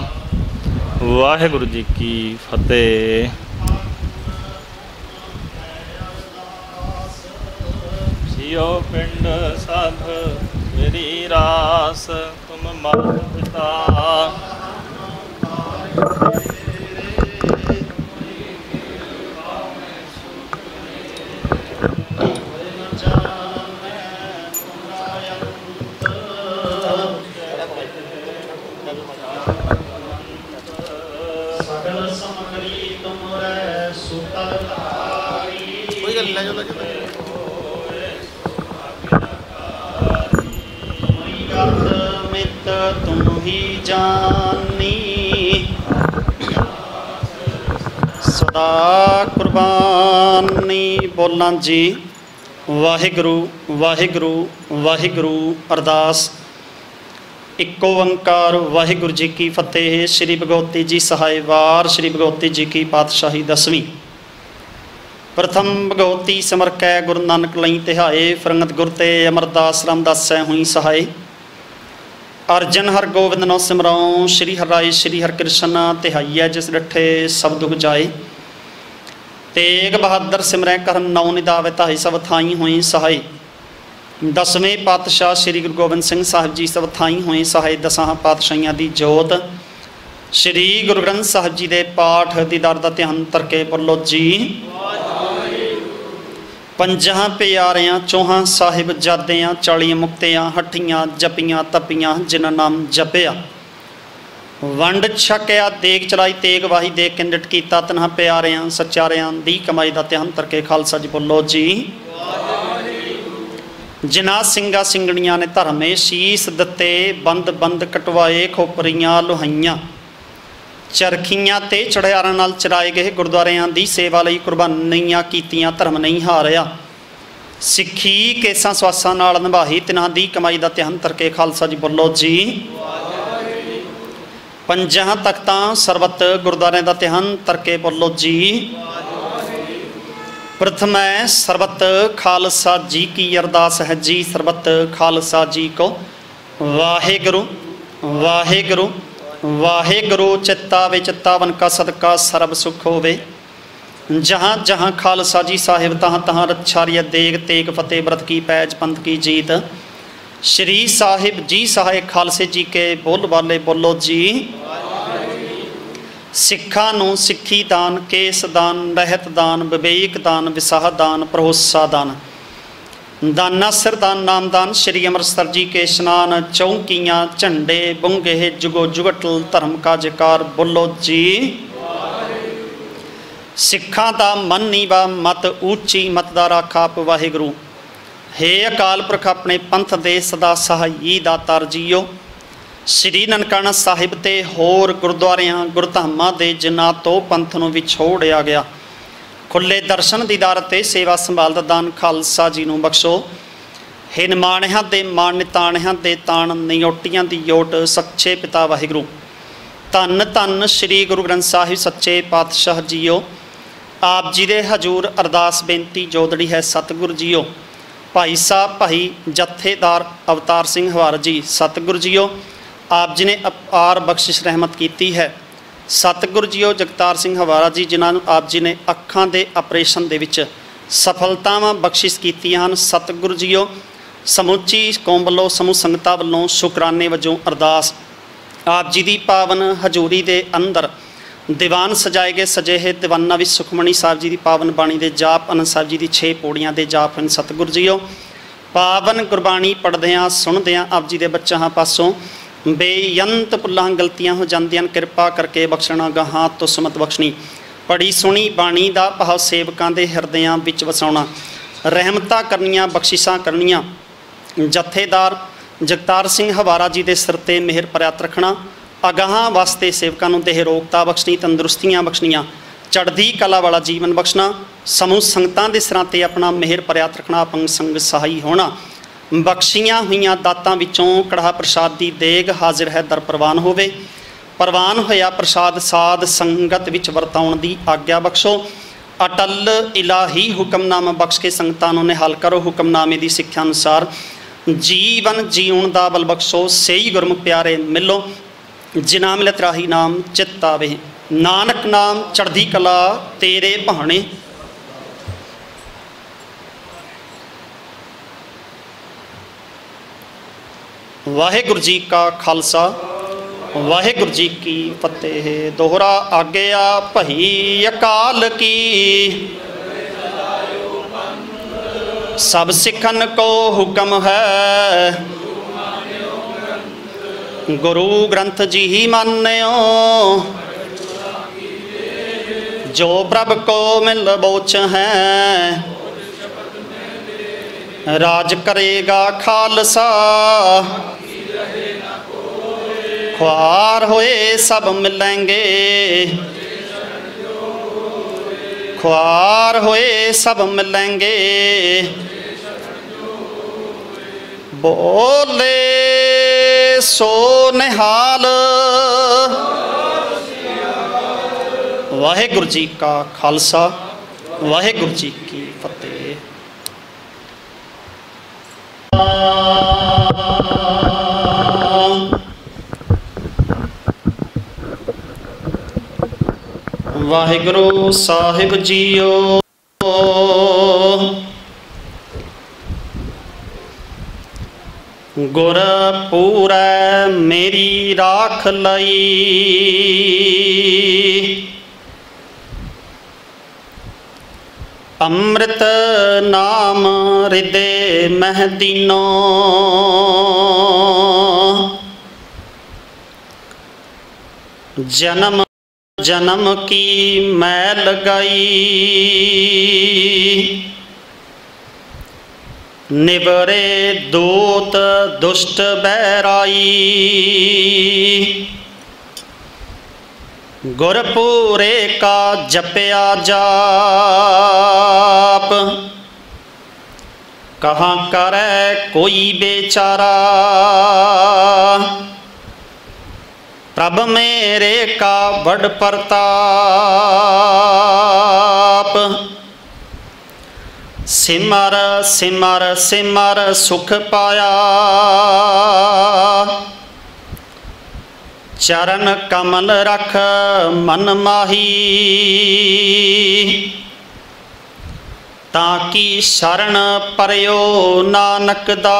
वाहिगुरु जी की फतेह। जियो पिंड सब मेरी रास, तुम माता पिता। तुम ही जानी, सदा कुर्बानी। बोलां जी वाहिगुरु वाहिगुरु वाहिगुरु। अरदास। इक्को ओंकार वाहिगुरु जी की फतेह। श्री भगवती जी सहाय वार। श्री भगवती जी की पातशाही 10वीं। प्रथम भगवती सिमर कै गुरु नानक लई तिहाए। फरंगत गुर ते अमरदास रामदासै हुई सहाय। अर्जन हर गोविंद नो सिमरऊं, श्री हर राय श्री हर कृष्ण तिहाइया जिस डठे सब दुख जाए। तेग बहादुर सिमरै कर नौ निदावे ताई सब थाई हुई सहाय। दसवें पातशाह श्री गुरु गोबिंद सिंह साहिब जी सब थाई हुई सहाय। दसां पातशाहियां दी जोत श्री गुरु ग्रंथ साहिब जी दे पाठ दीदार दा ध्यान तरके बोलो जी। पंजां प्यारियां चौहां साहिब जादियां 40 मुक्तियां हठियां जपियां तपियां जिन्हां नाम जपिया। वंड छकिया देग चलाई तेग वाही देख के निट कीता तन्हा प्यारियां सचारियां दी कमाई दा ध्यान तरके खालसा जी बोलो जी। जिन्हां सिंगा सिंगड़ियां ने धर्मे शीस दत्ते बंद बंद कटवाए खोपरियां लुहाइयां। चरखियां ते चढ़ियारां नाल चराए गए गुरुद्वारियां दी सेवा लई कुर्बानियां कीतियां धर्म नहीं हारिया। सिੱਖੀ केसां स्वासां नाल निभाही तिन्हां दी कमाई दा ध्यान तरके खालसा जी बोलो जी। पंजां तख्तां सरबत गुरुद्वारियां दा ध्यान तरके बोलो जी। प्रथम सरबत खालसा जी की अरदास है जी। सरबत खालसा जी को वाहेगुरु वाहेगुरु वाहेगुरु चित्ता वे चित्तावन का सदका सरब सुख होवे। जहाँ जहाँ खालसा जी साहिब तहाँ तहाँ रच्छारिय देग तेग फतेह व्रत की पैज पंथ की जीत। श्री साहिब जी सहाय खालसे जी के बोल वाले बोलो जी। सिखा नूं सिक्खी दान केस दान रहत दान विवेक दान विसाह दान भरोसा दान दाना सिर दान नाम दान। श्री अमृतसर जी के स्नान चौकियाँ झंडे बुंगे जुगो जुगटल धर्म का जयकार बोलो जी। सिखा दा मन नीवा मत ऊंची मत दा राखाप वाहिगुरु। हे अकाल पुरख अपने पंथ दे सदा सहाई दातार जीओ। श्री ननकाना साहिब ते होर गुरुद्वारियां गुरधामां दे जिन्हां तो पंथ नूं विछोड़िया गया खुले दर्शन दीदार ते सेवा संभाल दा दान खालसा जी नूं बख्शो। हे निमाणियां दे मान निताणियां दे ताण नियोटियां दी योट सच्चे पिता वाहिगुरु। धन धन श्री गुरु ग्रंथ साहिब सच्चे पातशाह जीओ। आप जी दे हजूर अरदास बेनती जोदड़ी है सतगुरु जीओ। भाई साहब भाई जथेदार अवतार सिंह हवार जी सतगुरु जीओ। आप जी ने अपार बख्शिश रहमत की है। सतगुरु जीओ जगतार सिंह हवारा जी जिन्होंने आप जी ने अखां दे ऑपरेशन दे विच सफलतावां बख्शिश कीतियां हन। सतगुरु जीओ समुची कौम वालों समूह संगतां वालों शुकराने वजों अरदास। आप जी दी पावन हजूरी दे अंदर दीवान सजाए गए सजे है दीवाना भी सुखमणी साहब जी की पावन बाणी के जाप आनंद साहब जी की 6 पौड़ियां के जाप हैं। सतगुरु जीओ पावन गुरबाणी पढ़द्या सुनद्या आप जी के बच्चों पासों बेअंत भुलां गलतियां हो जांदियां किरपा करके बख्शना गहां तो सुमत बख्शनी। पढ़ी सुनी बाणी का भाव सेवकां दे हिरदियां विच वसाउणा रहमतां करनियां बख्शिशां करनियां। जथेदार जगतार सिंह हवारा जी के सिर ते मेहर प्रयात रखना। अगाहां वास्ते सेवकां नूं देह रोगता बख्शनी तंदुरुस्तियां बख्शनियां चढ़दी कला वाला जीवन बख्शना। समूह संगतां दे सिरां ते अपना मेहर प्रयात रखना अपंग संग सहाई होना। बख्शियां हुईयां दातां विचों कड़ाह प्रसाद दी देग हाजिर है दर प्रवान होवे। प्रवान होया प्रसाद साध संगत विच वरताउण दी आग्या बख्शो। अटल इलाही हुक्मनामा बख्श के संगतां नूं निहाल करो। हुक्मनामे दी सिੱਖਿਆ अनुसार जीवन जीउण दा बल बख्शो। सही गुरमुख प्यारे मिलो जिन्हां मिलत राही नाम चित आवे। नानक नाम चढ़दी कला तेरे भाणे। वाहेगुरु जी का खालसा वाहेगुरु जी की फतेह। दोहरा आज्ञा भई अकाल की सब सिखन को हुक्म है। गुरु ग्रंथ जी ही मान्यो जो प्रभ को मिल बोच है। राज करेगा खालसा ख्वार होए सब मिलेंगे। ख्वार होए सब मिलेंगे। बोले सो निहाल। वाहेगुरु जी का खालसा वाहेगुरु जी की फतेह। वाहिगुरु साहिब जीओ। गुर पूरै मेरी राख लई, अमृत नाम हृदय मह दीनो। जन्म जन्म की मैल गई, निबरे दूत दुष्ट बैराई। गुरपुरे का जपया जाप, कहाँ करे कोई बेचारा। प्रभ मेरे का बड़ प्रताप, सिमर सिमर सिमर सुख पाया। चरण कमल रख मन माही, ताकि शरण परयो नानक दास।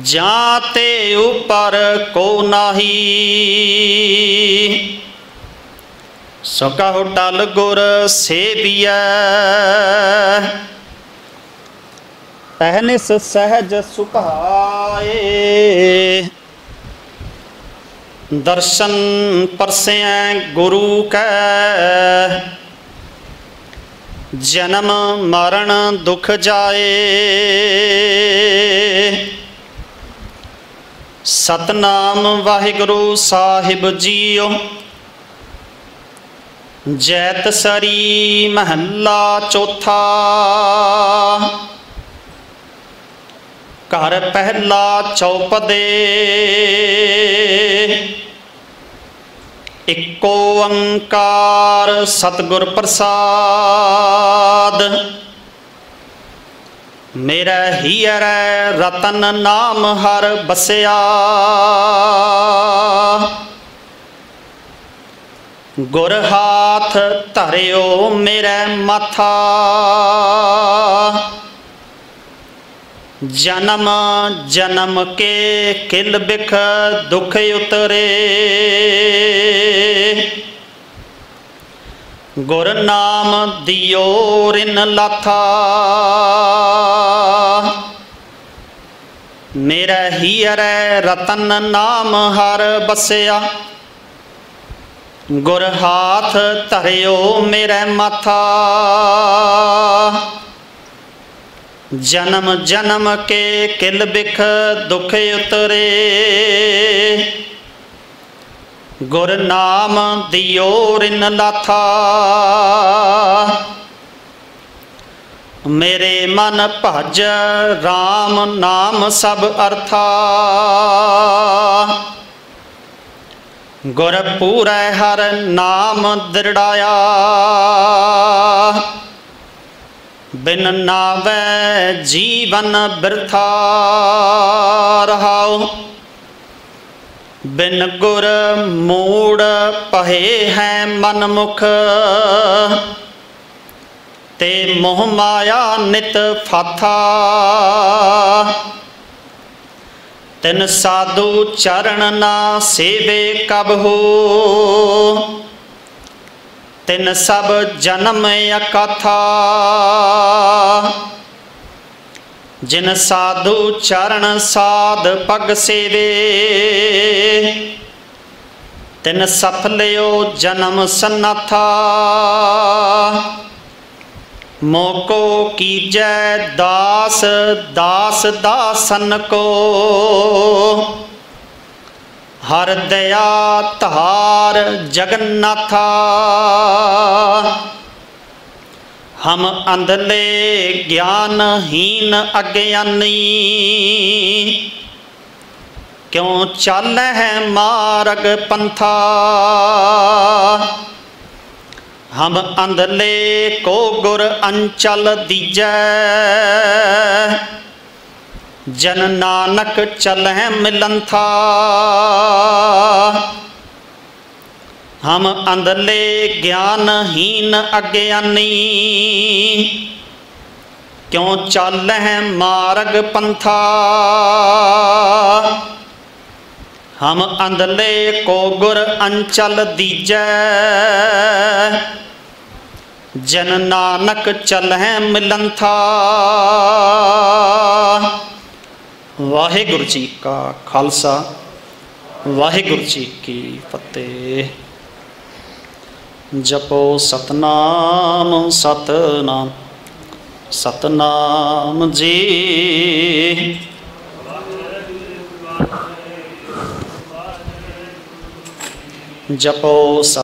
जाते ऊपर को नाही, सकहु टल गुर सेविया। अहनिस सहज सुखाए, दर्शन परसे गुरु कै। जन्म मरण दुख जाए, सतनाम वाहिगुरु साहिब जीओ। जैत सरी महला चौथा, घर पहला चौपदे। इको ओंकार सतगुर प्रसाद, मेरा हीर रतन नाम हर बसया। गुर हाथ धरियो मेरे माथा, जन्म जन्म के किल बिख दुख उतरे। गुर नाम दियो रिन लाथा, मेरा हीर रतन नाम हर बसया। गुर हाथ धरियो मेरे माथा, जन्म जन्म के किल बिख दुख उतरे। गुर नाम दियो रिन लाथा, मेरे मन भज राम नाम सब अर्था। गुर पूरै हर नाम दृढ़ाया, बिन नावै जीवन बिरथा रहाओ। बिन गुर मूड पहे हैं मनमुख, ते मोह माया नित फाथा। तिन साधु चरण ना सेवे कब हो, तिन सब जन्म अकथा। जिन साधु चरण साध पग सेवे, तिन सफलियो जन्म सन्नाथा। मोको कीजै दास दास दासन को, हर दया धार जगन्नाथा। हम अंधले ज्ञानहीन अज्ञानी, क्यों चल है मार्ग पंथा। हम अंधले को गुर अंचल दीजै, जन नानक चल है मिलन था। हम अंधले ज्ञानहीन अज्ञानी, क्यों चल है मार्ग पंथा। हम अंधले को गुर अंचल दीजै, जन नानक चल है मिलंथा। वाहिगुरु जी का खालसा, वाहिगुरु जी की फतेह। जपो सतनाम सतनाम सतनाम जी। जपो